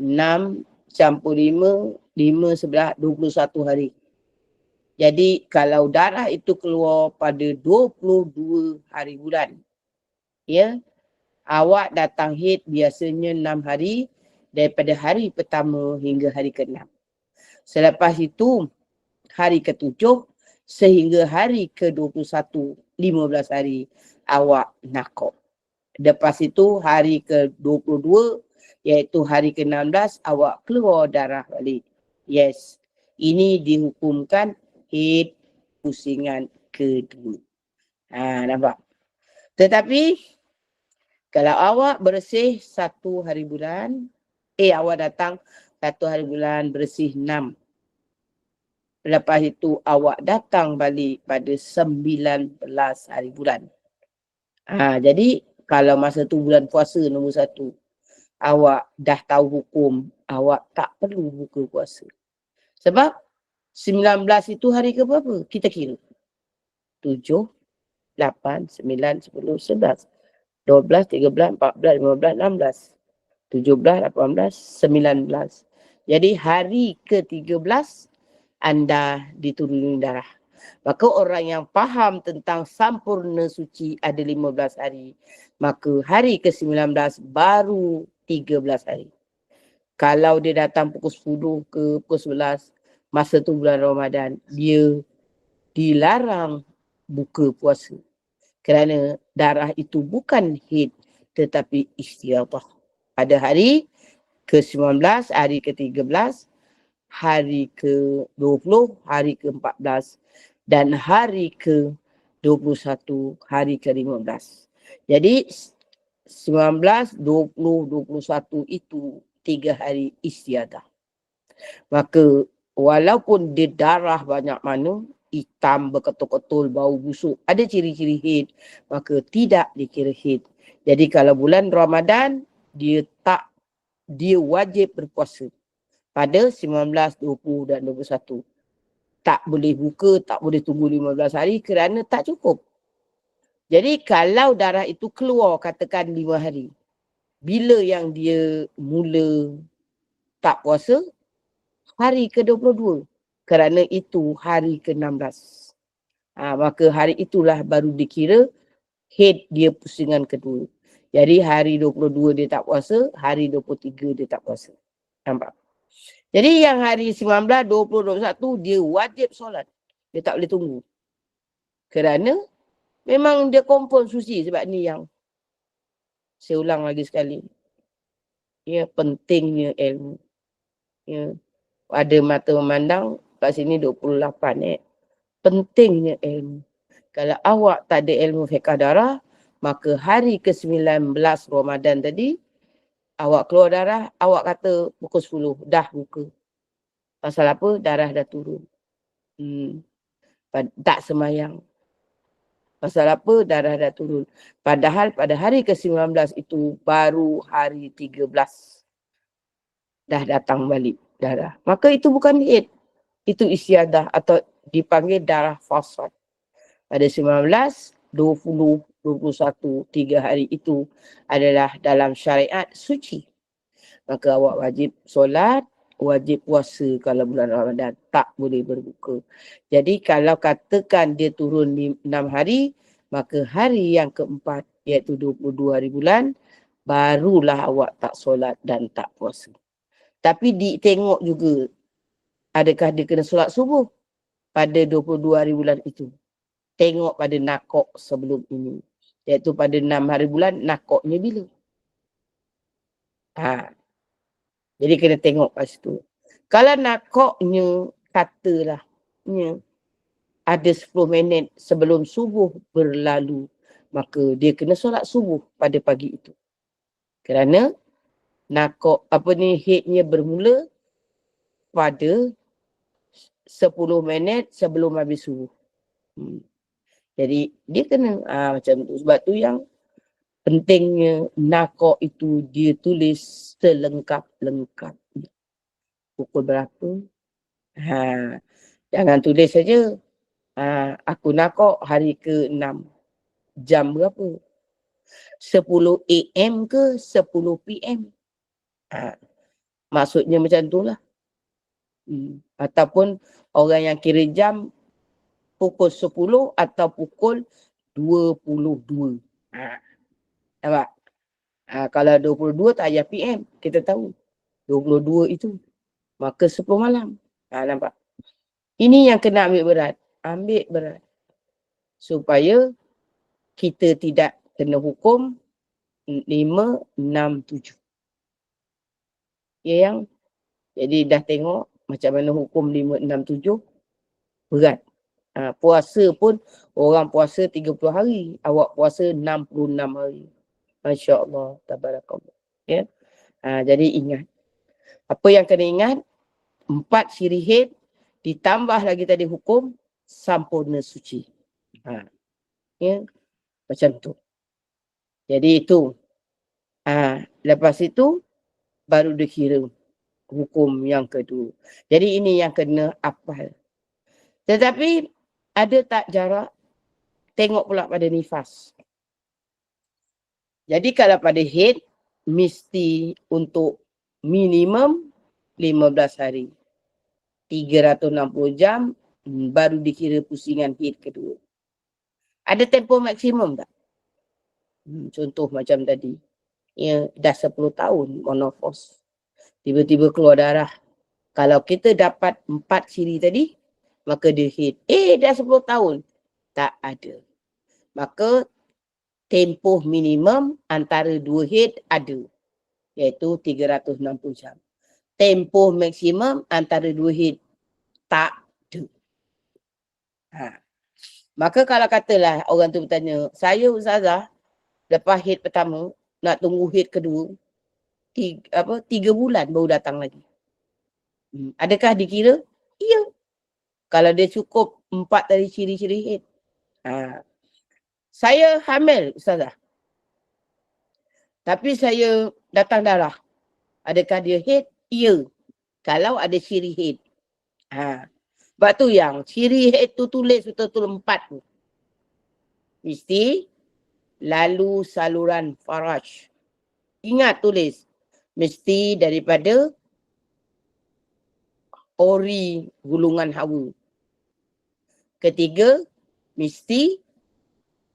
6 campur 5, 5, 11, 21 hari. Jadi kalau darah itu keluar pada 22 hari bulan, awak datang haid biasanya 6 hari daripada hari pertama hingga hari ke-6. Selepas itu hari ke-7 sehingga hari ke-21, 15 hari awak nakok. Lepas itu hari ke-22 iaitu hari ke-16 awak keluar darah balik. Yes, ini dihukumkan haid pusingan kedua. Nampak? Tetapi kalau awak bersih 1 hari bulan, awak datang 1 hari bulan bersih 6. Lepas itu awak datang balik pada 19 hari bulan. Jadi kalau masa tu bulan puasa nombor 1, awak dah tahu hukum, awak tak perlu buka puasa. Sebab 19 itu hari ke berapa? Kita kira. 7, 8, 9, 10, 11. 12, 13, 14, 15, 16, 17, 18, 19. Jadi hari ke-13 anda dituruni darah. Maka orang yang faham tentang sampurna suci ada 15 hari. Maka hari ke-19 baru 13 hari. Kalau dia datang pukul 10 ke pukul 11, masa tu bulan Ramadan, dia dilarang buka puasa. Kerana darah itu bukan haid tetapi istiadah. Pada hari ke-19, hari ke-13, hari ke-20, hari ke-14 dan hari ke-21, hari ke-15. Jadi 19, 20, 21 itu 3 hari istiadah. Maka walaupun dia darah banyak mana, hitam berketul-ketul, bau busuk, ada ciri-ciri haid, maka tidak dikira haid. Jadi kalau bulan Ramadan, dia wajib berpuasa pada 19, 20 dan 21. Tak boleh buka, tak boleh tunggu 15 hari kerana tak cukup. Jadi kalau darah itu keluar katakan 5 hari, bila yang dia mula tak puasa? Hari ke-22. Kerana itu hari ke-16. Maka hari itulah baru dikira haid dia pusingan kedua. Jadi hari 22 dia tak puasa, hari 23 dia tak puasa. Nampak? Jadi yang hari 19, 20, 21 dia wajib solat. Dia tak boleh tunggu. Kerana memang dia confirm suci. Sebab ni yang saya ulang lagi sekali. Ya, pentingnya ilmu. Ya. Ada mata memandang kat sini 28 Pentingnya ilmu. Kalau awak tak ada ilmu fiqh darah, maka hari ke-19 Ramadan tadi, awak keluar darah, awak kata pukul 10, dah buka. Pasal apa? Darah dah turun. Tak semayang. Pasal apa? Darah dah turun. Padahal pada hari ke-19 itu baru hari 13. Dah datang balik darah. Maka itu bukan haid. Itu istiadah atau dipanggil darah fasad. Pada 19, 20, 21, 3 hari itu adalah dalam syariat suci. Maka awak wajib solat, wajib puasa kalau bulan Ramadan. Tak boleh berbuka. Jadi kalau katakan dia turun 6 hari, maka hari yang keempat iaitu 22 hari bulan, barulah awak tak solat dan tak puasa. Tapi ditengok juga adakah dia kena solat subuh pada 22 hari bulan itu. Tengok pada nakok sebelum ini. Iaitu pada 6 hari bulan, nakoknya bila. Jadi kena tengok kat situ. Kalau nakoknya, katalah, ada 10 minit sebelum subuh berlalu, maka dia kena solat subuh pada pagi itu. Kerana nakok, haidnya bermula pada 10 minit sebelum habis subuh. Jadi dia kena macam tu. Sebab tu yang pentingnya nakok itu dia tulis selengkap-lengkapnya. Pukul berapa? Jangan tulis saja. Aku nakok hari ke-6. Jam berapa? 10 AM ke 10 PM? Maksudnya macam tu lah. Ataupun orang yang kira jam pukul 10 atau pukul 22. Nampak? Kalau 22 tak payah PM. Kita tahu. 22 itu. Maka 10 malam. Nampak? Ini yang kena ambil berat. Ambil berat. Supaya kita tidak kena hukum 5, 6, 7. Ya yang? Jadi dah tengok macam mana hukum 5, 6, 7. Berat. Puasa pun orang puasa 30 hari. Awak puasa 66 hari. Masya Allah. Tabarakallah. Ya? Jadi ingat. Apa yang kena ingat? 4 ciri haid ditambah lagi tadi hukum sampurna suci. Ya? Macam tu. Jadi itu. Lepas itu baru dikira hukum yang kedua. Jadi ini yang kena hafal. Tetapi ada tak jarak? Tengok pula pada nifas. Jadi kalau pada haid mesti untuk minimum 15 hari. 360 jam baru dikira pusingan haid kedua. Ada tempoh maksimum tak? Contoh macam tadi. Ya, dah 10 tahun monopause. Tiba-tiba keluar darah. Kalau kita dapat 4 ciri tadi, maka dia haid. Dah 10 tahun. Tak ada. Maka tempoh minimum antara 2 haid ada. Iaitu 360 jam. Tempoh maksimum antara 2 haid tak ada. Maka kalau katalah orang tu bertanya, saya Ustazah Lepas head pertama, nak tunggu head kedua, 3 bulan baru datang lagi. Adakah dikira? Ya. Kalau dia cukup 4 dari ciri-ciri head. Saya hamil, Ustazah. Tapi saya datang darah. Adakah dia head? Ya. Kalau ada ciri head. Sebab tu yang ciri head tu tulis betul-betul 4 tu. Mesti lalu saluran faraj. Ingat tulis. Mesti daripada ori gulungan hawa. Ketiga, mesti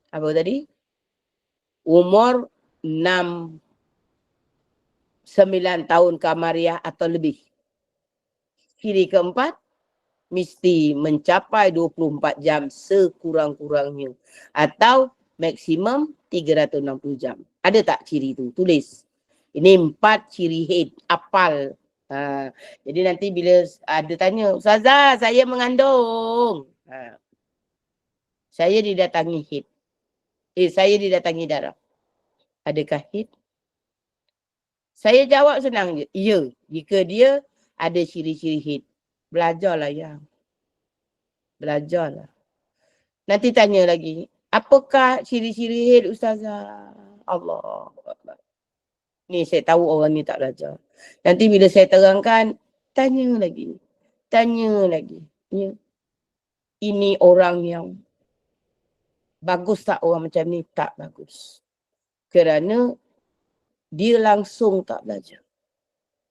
apa tadi? Umur 9 tahun kamariah atau lebih. Ciri keempat, mesti mencapai 24 jam sekurang-kurangnya. Atau maksimum 360 jam. Ada tak ciri tu? Tulis. Ini 4 ciri head. Apal. Jadi nanti bila ada tanya, Ustazah, saya mengandung. Saya didatangi head. Saya didatangi darah. Adakah head? Saya jawab senang je. Ya. Jika dia ada ciri-ciri head. Belajarlah ya. Belajarlah. Nanti tanya lagi. Apakah ciri-ciri head Ustazah? Allah. Ni saya tahu orang ni tak belajar. Nanti bila saya terangkan, tanya lagi. Tanya lagi. Ya. Ini orang yang bagus tak orang macam ni? Tak bagus. Kerana dia langsung tak belajar.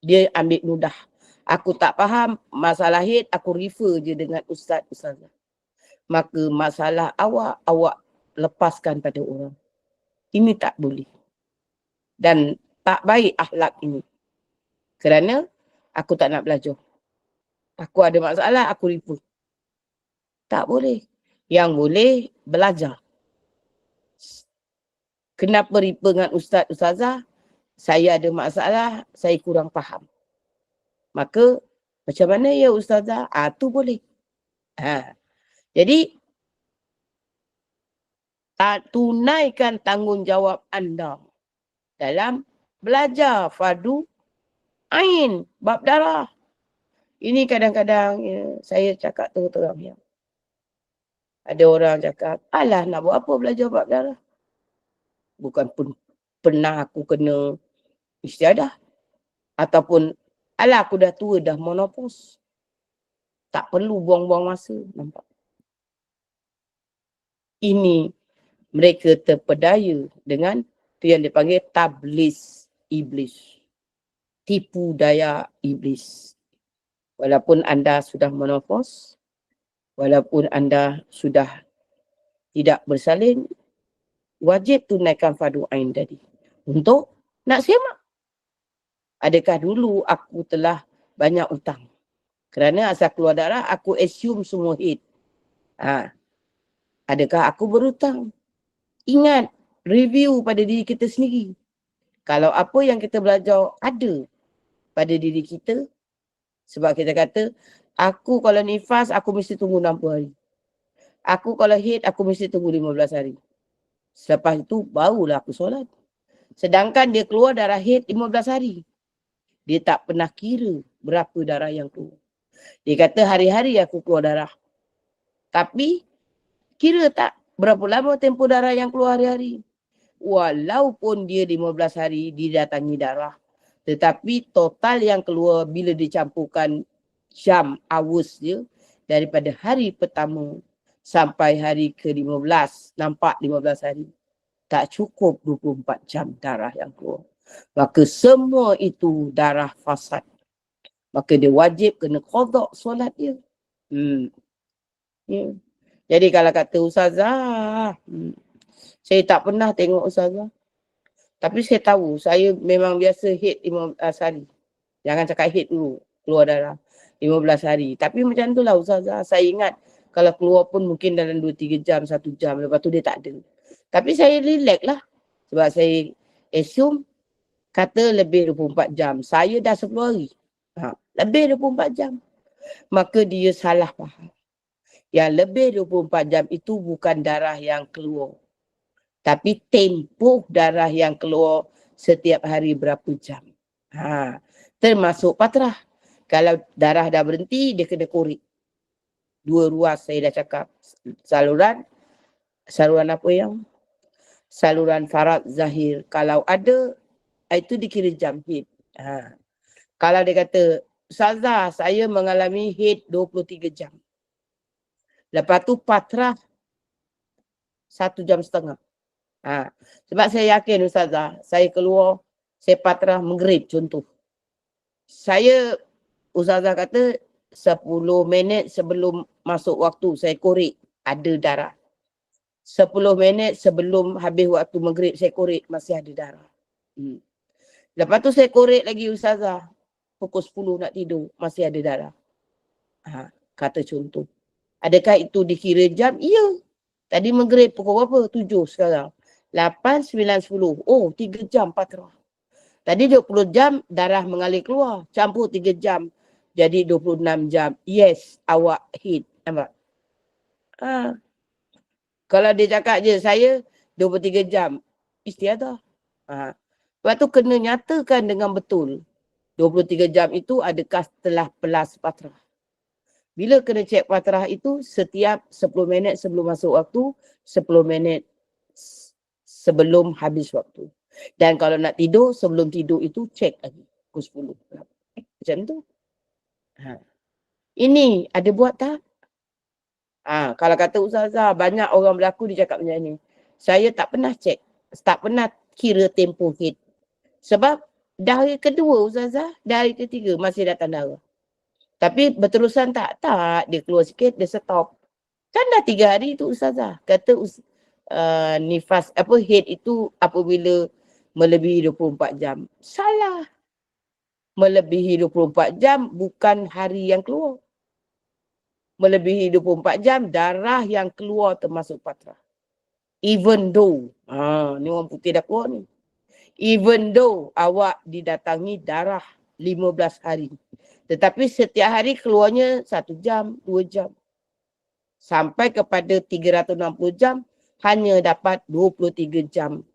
Dia ambil mudah. Aku tak faham masalah head, aku refer je dengan ustazah. Maka masalah awak lepaskan pada orang. Ini tak boleh. Dan tak baik akhlak ini. Kerana aku tak nak belajar. Aku ada masalah, aku refer. Tak boleh. Yang boleh belajar. Kenapa refer dengan ustazah? Saya ada masalah, saya kurang faham. Maka macam mana ya ustazah? Tu boleh. Jadi tunaikan tanggungjawab anda dalam belajar fardu ain bab darah. Ini kadang-kadang ya, saya cakap terang-terang ya. Ada orang cakap, alah nak buat apa belajar bab darah? Bukan pun pernah aku kena istiadah. Ataupun, alah aku dah tua, dah menopause. Tak perlu buang-buang masa. Nampak? Ini mereka terpedaya dengan tu yang dipanggil tablis iblis. Tipu daya iblis. Walaupun anda sudah menopause, walaupun anda sudah tidak bersalin, wajib tunaikan fardu ain tadi. Untuk nak semak. Adakah dulu aku telah banyak hutang? Kerana asal keluar darah, aku assume semua head. Adakah aku berhutang? Ingat, review pada diri kita sendiri. Kalau apa yang kita belajar ada pada diri kita, sebab kita kata, aku kalau nifas, aku mesti tunggu 60 hari. Aku kalau haid, aku mesti tunggu 15 hari. Selepas itu, barulah aku solat. Sedangkan dia keluar darah haid 15 hari. Dia tak pernah kira berapa darah yang keluar. Dia kata hari-hari aku keluar darah. Tapi, kira tak berapa lama tempoh darah yang keluar hari-hari. Walaupun dia 15 hari didatangi darah. Tetapi total yang keluar bila dicampurkan jam, hours dia, daripada hari pertama sampai hari ke-15, nampak 15 hari. Tak cukup 24 jam darah yang keluar. Maka semua itu darah fasad. Maka dia wajib kena qada solat dia. Ya. Jadi kalau kata ustazah, saya tak pernah tengok ustazah. Tapi saya tahu, saya memang biasa haid 15 hari. Jangan cakap haid dulu, keluar darah 15 hari. Tapi macam tu lah ustazah, saya ingat kalau keluar pun mungkin dalam 2-3 jam, 1 jam. Lepas tu dia tak ada. Tapi saya relax lah. Sebab saya assume kata lebih 24 jam. Saya dah 10 hari. Lebih 24 jam. Maka dia salah faham. Yang lebih 24 jam itu bukan darah yang keluar. Tapi tempoh darah yang keluar setiap hari berapa jam. Termasuk patrah. Kalau darah dah berhenti, dia kena korek. 2 ruas saya dah cakap. Saluran apa yang? Saluran Farad Zahir. Kalau ada, itu dikira jam haid. Kalau dia kata, Ustazah, saya mengalami haid 23 jam. Lepas tu patrah 1 jam setengah. Sebab saya yakin Ustazah, saya keluar, saya patrah maghrib contoh. Ustazah kata 10 minit sebelum masuk waktu saya korek ada darah. 10 minit sebelum habis waktu maghrib saya korek masih ada darah. Lepas tu saya korek lagi Ustazah. Pukul 10 nak tidur masih ada darah. Kata contoh. Adakah itu dikira jam? Ya. Tadi maghrib pukul berapa? 7 sekarang. 8, 9, 10. Oh, 3 jam patrah. Tadi 20 jam darah mengalir keluar. Campur 3 jam. Jadi 26 jam. Yes, awak haid. Nampak? Kalau dia cakap je, saya 23 jam. Istiadah. Lepas tu kena nyatakan dengan betul. 23 jam itu adakah telah pelas patrah. Bila kena cek patrah itu setiap 10 minit sebelum masuk waktu, 10 minit sebelum habis waktu. Dan kalau nak tidur, sebelum tidur itu cek lagi. Pukul 10. Macam tu. Ini ada buat tak? Kalau kata Ustazah, banyak orang berlaku dia cakap macam ni. Saya tak pernah cek. Tak pernah kira tempoh haid. Sebab dah hari kedua Ustazah, dah hari ketiga masih datang darah. Tapi berterusan tak? Tak. Dia keluar sikit, dia stop. Kan dah 3 hari tu Ustazah. Kata nifas, haid itu apabila melebihi 24 jam. Salah. Melebihi 24 jam bukan hari yang keluar. Melebihi 24 jam, darah yang keluar termasuk patrah. Even though, ni orang putih dah keluar ni. Even though awak didatangi darah 15 hari. Tetapi setiap hari keluarnya 1 jam, 2 jam. Sampai kepada 360 jam, hanya dapat 23 jam.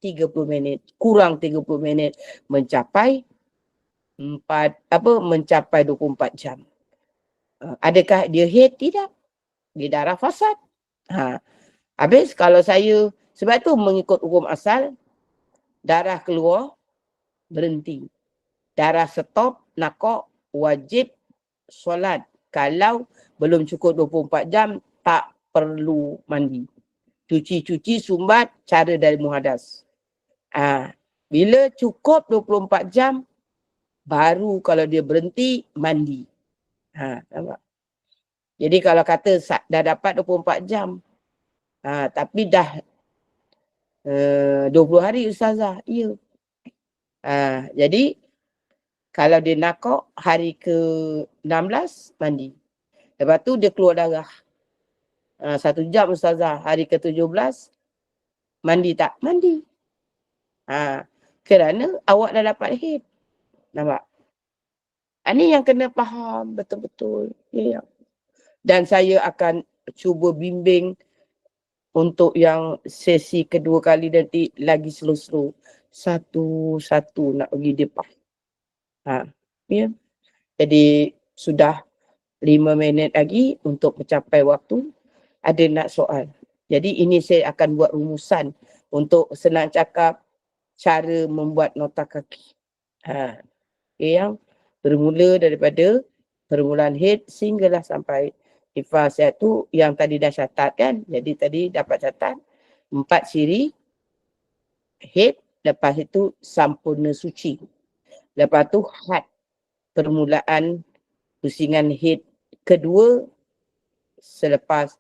30 minit. Kurang 30 minit. Mencapai 24 jam. Adakah dia haid? Tidak. Dia darah fasad. Habis kalau saya, sebab tu mengikut hukum asal, darah keluar, berhenti. Darah stop, nakok, wajib solat. Kalau belum cukup 24 jam, tak perlu mandi. Cuci-cuci sumbat, cara dari muhadas. Bila cukup 24 jam, baru kalau dia berhenti, mandi. Nampak? Jadi kalau kata dah dapat 24 jam, tapi dah 20 hari Ustazah, ya. Jadi kalau dia nakok hari ke-16 mandi. Lepas tu dia keluar darah. 1 jam Ustazah, hari ke-17 mandi tak? Mandi. Kerana awak dah dapat haid. Nampak? Ini yang kena faham betul-betul. Ya. Dan saya akan cuba bimbing untuk yang sesi kedua kali nanti lagi slow-slow. Satu-satu nak pergi depan. Ya. Jadi sudah 5 minit lagi untuk mencapai waktu. Ada nak soal. Jadi ini saya akan buat rumusan untuk senang cakap cara membuat nota kaki. Yang bermula daripada permulaan haid sehinggalah sampai nifas tu yang tadi dah catat kan. Jadi tadi dapat catat 4 ciri haid, lepas itu sampurna suci. Lepas tu had, permulaan pusingan haid kedua selepas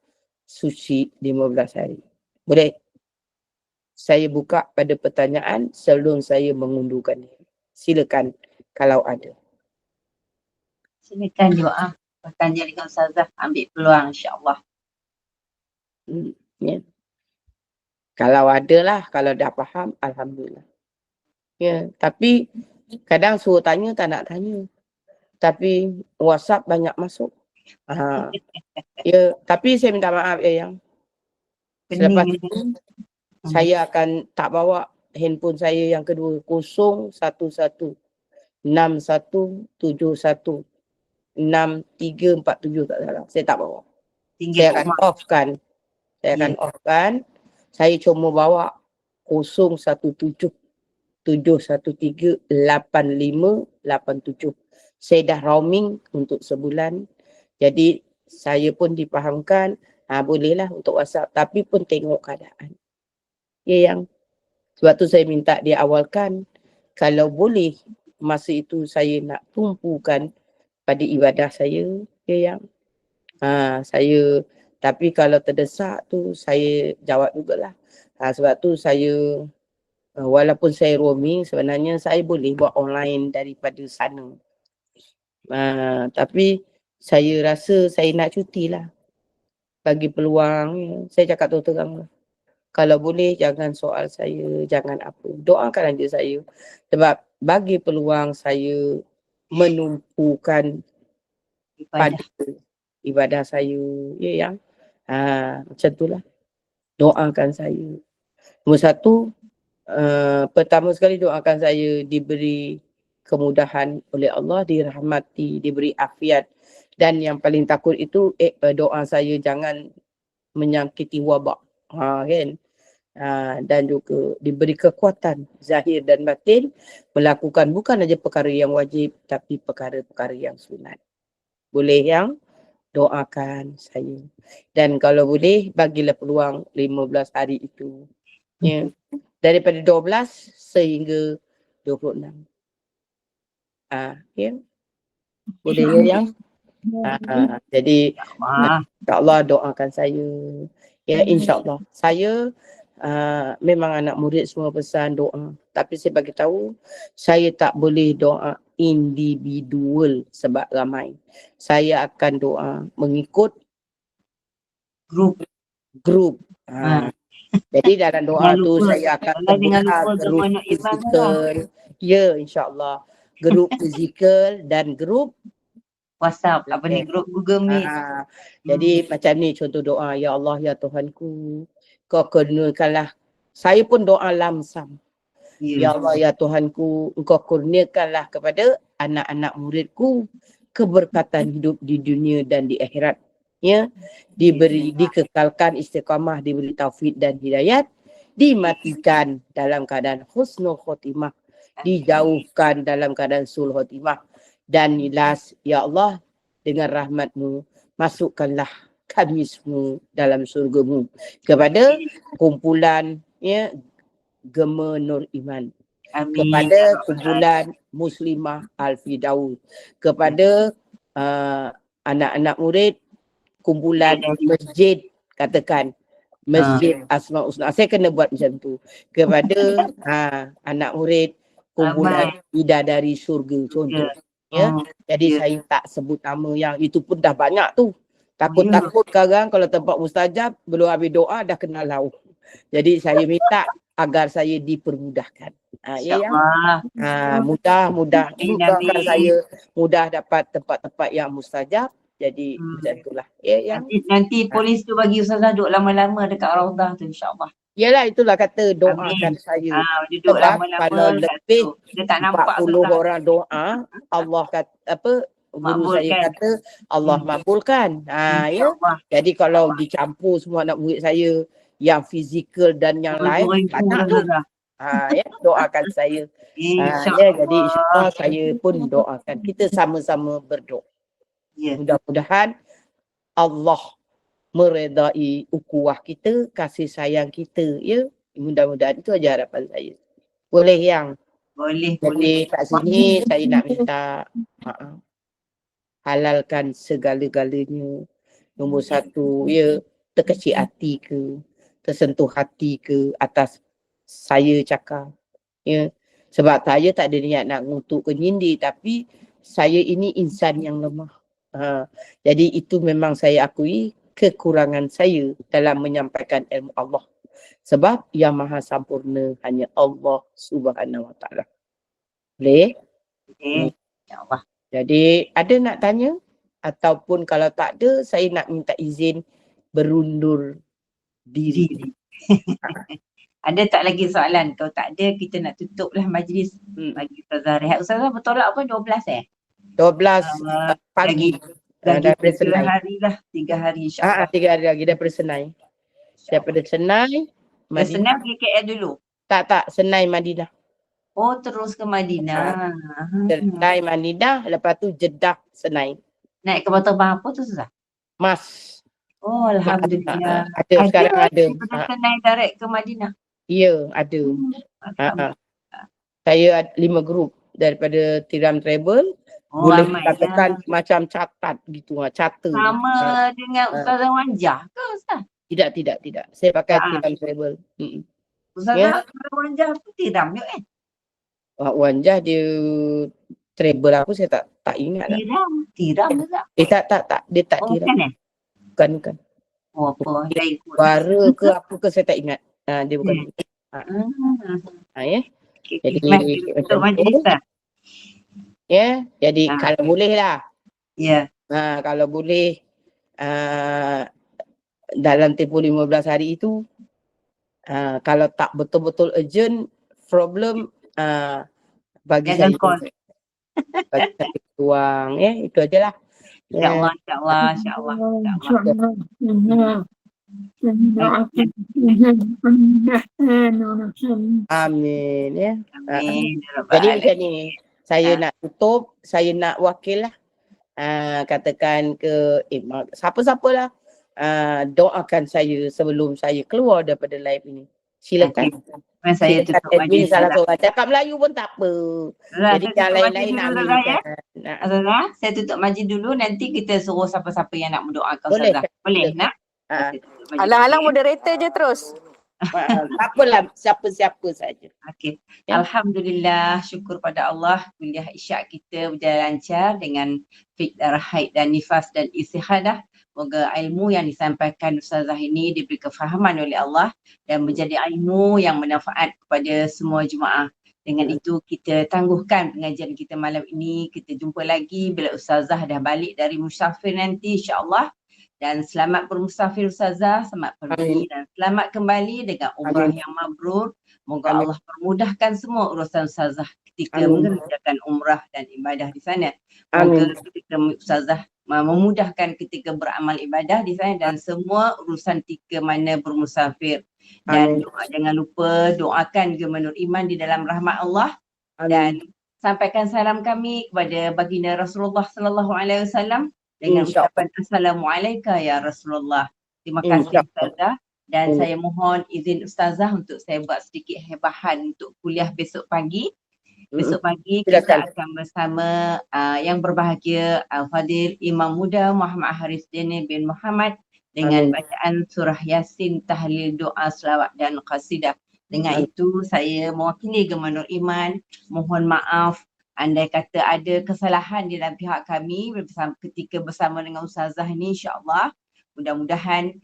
suci 15 hari. Boleh? Saya buka pada pertanyaan sebelum saya mengundurkan. Silakan kalau ada. Silakan doa. Bertanya dengan Ustazah. Ambil peluang insyaAllah. Ya. Kalau ada lah, kalau dah faham, Alhamdulillah. Ya, tapi kadang suruh tanya, tak nak tanya. Tapi WhatsApp banyak masuk. Ya, tapi saya minta maaf ya yang. Selepas itu, Saya akan tak bawa handphone saya yang kedua 011 6171 6347 tak salah. Saya tak bawa. Saya akan off-kan. Saya cuma bawa 017 713 8587. Saya dah roaming untuk sebulan. Jadi saya pun dipahamkan, bolehlah untuk WhatsApp, tapi pun tengok keadaan. Ya yang sebab tu saya minta dia awalkan, kalau boleh masa itu saya nak tumpukan pada ibadah saya, ya yang saya, tapi kalau terdesak tu saya jawab jugalah. Sebab tu saya walaupun saya roaming, sebenarnya saya boleh buat online daripada sana. Tapi saya rasa saya nak cuti lah. Bagi peluang, saya cakap terang lah. Kalau boleh jangan soal saya, jangan apa. Doakan aja saya. Sebab bagi peluang saya menumpukan pada ibadah saya. Ya yang macam itulah. Doakan saya. Nombor satu, pertama sekali doakan saya diberi kemudahan oleh Allah, dirahmati, diberi afiat. Dan yang paling takut itu doa saya jangan menyakiti wabak. Kan? Dan juga diberi kekuatan zahir dan batin melakukan bukan saja perkara yang wajib tapi perkara-perkara yang sunat. Boleh yang doakan saya. Dan kalau boleh bagilah peluang 15 hari itu. Ya. Daripada 12 sehingga 26. Ya. Boleh ya yang? Jadi insya-Allah doakan saya. Ya insya-Allah. Saya memang anak murid semua pesan doa. Tapi saya bagi tahu saya tak boleh doa individual sebab ramai. Saya akan doa mengikut grup. Jadi dalam doa tu saya akan terbuka grup fizikal. Ya insya-Allah. Grup fizikal dan grup WhatsApp, grup Google Meet. Jadi macam ni contoh doa, ya Allah ya Tuhanku, kau kurniakanlah. Saya pun doa lamsam. Ya Allah ya Tuhanku, engkau kurniakanlah kepada anak-anak muridku keberkatan hidup di dunia dan di akhirat. Ya, dikekalkan istiqamah, diberi taufik dan hidayat, dimatikan dalam keadaan husnul khotimah, dijauhkan dalam keadaan sul khotimah. Dan ilas, ya Allah, dengan rahmat-Mu, masukkanlah kami semua dalam surga-Mu kepada kumpulan Gema Nur Iman. Amin. Kepada kumpulan Muslimah Al-Fidaus, kepada anak-anak murid kumpulan masjid, katakan Masjid Asmaul Husna. Saya kena buat macam tu. Kepada anak murid kumpulan Bidadari Surga contoh. Ya, jadi saya tak sebut nama yang itu pun dah banyak tu. Takut-takut sekarang kalau tempat mustajab belum habis doa dah kena lauk. Jadi saya minta agar saya dipermudahkan. Mudahkan saya mudah dapat tempat-tempat yang mustajab. Jadi macam itulah. Nanti polis tu bagi Ustazah duduk lama-lama dekat Raudah tu insya-Allah. Yalah itulah kata doakan saya. Sebab kalau lebih 40 orang doa, Allah kata guru saya kata Allah makbulkan. Ya. Jadi kalau dicampur semua anak murid saya yang fizikal dan yang lain banyak tu. Ya, doakan saya. Ya, jadi insya-Allah saya pun doakan. Kita sama-sama berdoa. Mudah-mudahan Allah meredai ukhuwah kita, kasih sayang kita, ya. Mudah-mudahan itu aja harapan saya. Boleh yang? Boleh. Kat sini saya nak minta maaf. Halalkan segala-galanya. Nombor satu, ya, terkecil hati ke, tersentuh hati ke atas saya cakap. Ya. Sebab saya tak ada niat nak ngutuk ke nyindir, tapi saya ini insan yang lemah. Jadi itu memang saya akui kekurangan saya dalam menyampaikan ilmu Allah. Sebab yang maha sempurna hanya Allah Subhanahu Wa Taala. Boleh? InsyaAllah. Jadi ada nak tanya? Ataupun kalau tak ada, saya nak minta izin berundur diri. Ada tak lagi soalan? Kalau tak ada, kita nak tutuplah majlis bagi Ustazah rehat. Ustazah bertolak apa 12 12 pagi. Lagi Daripada 3 Senai. hari lah. 3 hari insyaAllah. 3 hari lagi daripada Senai. Daripada Senai, Dah senang Madinah. pergi KL dulu? Tak, Senai Madinah. Oh, terus ke Madinah. Senai Madinah, lepas tu Jeddah Senai. Naik kapal terbang apa tu Ustazah? Mas. Oh, Alhamdulillah. Ada sekarang ada. Daripada Senai direct ke Madinah? Ya, ada. Saya ada 5 grup daripada Tiram Travel. Boleh katakan macam catat gitu, charter. Sama dengan Ustazah Wanjah ke Ustaz? Tidak. Saya pakai Tiram Travel. Ustazah Wanjah tu Tiram je Wanjah dia travel apa saya tak ingat lah. Tiram ke tak? Tak. Dia tak Tiram. Bukan. Oh apa? Suara ke apa ke saya tak ingat. Dia bukan. Ya. Jadi macam tu. Ya, jadi kalau boleh lah. Ya. Kalau boleh dalam tempoh 15 hari itu kalau tak betul-betul urgent problem bagi saya ruang itu ajalah. InsyaAllah. Amin ya. Amin. Jadi macam ni, saya nak tutup, saya nak wakil lah. Katakan ke siapa-siapa lah doakan saya sebelum saya keluar daripada live ini. Silakan. Saya tutup admin salah seorang. Cakap Melayu pun tak apa. Jadi yang lain-lain nak ambilkan. Saya tutup majlis dulu, nanti kita suruh siapa-siapa yang nak mendoakan Ustazah. Boleh nak? Alang-alang moderator je terus. Tak apalah, siapa-siapa saja. Okey. Alhamdulillah, syukur pada Allah, kuliah isyak kita berjalan lancar dengan fiqh haid dan nifas dan istihadah. Moga ilmu yang disampaikan Ustazah ini diberi kefahaman oleh Allah dan menjadi ilmu yang bermanfaat kepada semua jemaah. Dengan itu kita tangguhkan pengajian kita malam ini. Kita jumpa lagi bila Ustazah dah balik dari musafir nanti insya-Allah. Dan selamat bermusafir Ustazah, selamat pergi dan selamat kembali dengan umrah yang mabrur. Moga Allah permudahkan semua urusan Ustazah ketika mengerjakan umrah dan ibadah di sana. Moga ketika Ustazah memudahkan ketika beramal ibadah di sana dan semua urusan ketika mana bermusafir. Dan jangan lupa doakan Gemenur Iman di dalam rahmat Allah. Dan sampaikan salam kami kepada baginda Rasulullah sallallahu alaihi wasallam dengan ucapan Assalamualaikum ya Rasulullah. Terima kasih Ustazah dan saya mohon izin Ustazah untuk saya buat sedikit hebahan untuk kuliah besok pagi. Besok pagi kita akan bersama yang berbahagia Al-Fadil Imam Muda Muhammad Haris Dini bin Muhammad dengan bacaan surah Yasin, tahlil, doa, selawat dan qasidah. Dengan itu saya mewakili Gemenur Iman mohon maaf andai kata ada kesalahan di dalam pihak kami ketika bersama dengan Ustazah ni, insya-Allah mudah-mudahan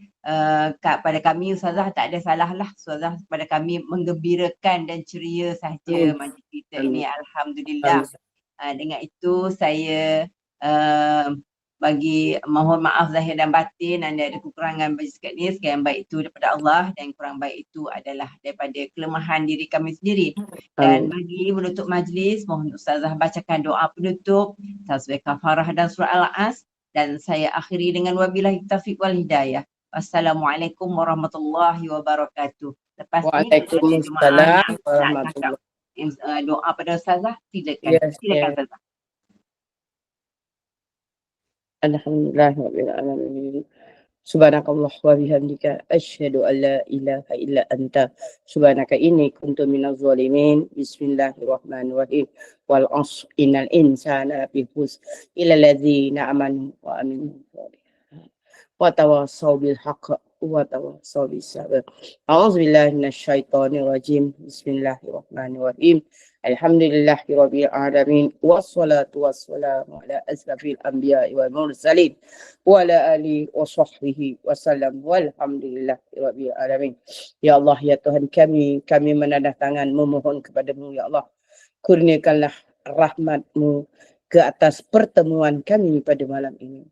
pada kami Ustazah tak ada salah lah. Ustazah pada kami menggembirakan dan ceria sahaja majlis kita ini, alhamdulillah. Dengan itu saya bagi mohon maaf zahir dan batin anda ada kekurangan bagi sekat ni. Sekian baik itu daripada Allah dan kurang baik itu adalah daripada kelemahan diri kami sendiri. Dan bagi menutup majlis, mohon Ustazah bacakan doa penutup tasbih kafarah dan surah Al-As dan saya akhiri dengan wabillahi taufiq wal hidayah. Wassalamualaikum warahmatullahi wabarakatuh. Lepas ni Waalaikumsalam warahmatullahi. Doa pada Ustazah, silakan. Silakan Ustazah. Alhamdulillahirrahmanirrahim. Subhanakallah wa bihamdika asyhadu an la ilaha illa anta subhanaka inni kuntu minaz zalimin. Bismillahirrahmanirrahim. Wal 'asr innal insana lafi khusr illa allazina amanu wa amilus shalihat wa tawassaw bil haqq wa tawassaw bis sabr. A'udzubillahi minasyaitonir rajim. Bismillahirrahmanirrahim. Alhamdulillahirabbil alamin wassalatu wassalamu ala asrafil anbiya'i wal mursalin wa ala alihi wa sahbihi wasallam walhamdulillahirabbil alamin. Ya Allah, ya Tuhan kami menadah tangan memohon kepadamu ya Allah, kurniakanlah rahmat-Mu ke atas pertemuan kami pada malam ini.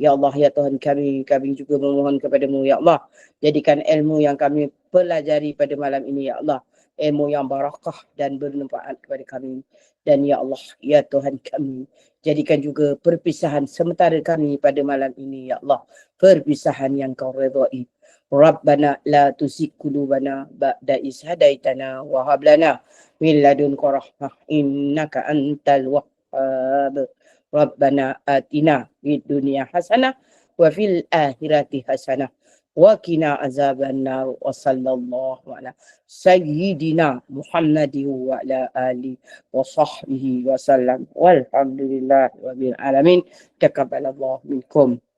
Ya Allah, ya Tuhan kami juga memohon kepadamu, ya Allah. Jadikan ilmu yang kami pelajari pada malam ini, ya Allah, ilmu yang barakah dan bermanfaat kepada kami. Dan ya Allah, ya Tuhan kami, jadikan juga perpisahan sementara kami pada malam ini, ya Allah, perpisahan yang kau redai. Rabbana la tuzigh qulubana ba'da idh hadaitana wa hab lana min ladunka rahmah innaka antal wahhab. Rabbana atina fid dunya hasanah wa fil akhirati hasanah wa qina azabannar wa sallallahu ala sayyidina Muhammadin wa ala alihi wa sahbihi wa sallam walhamdulillahi rabbil alamin. Taqabbalallahu minkum.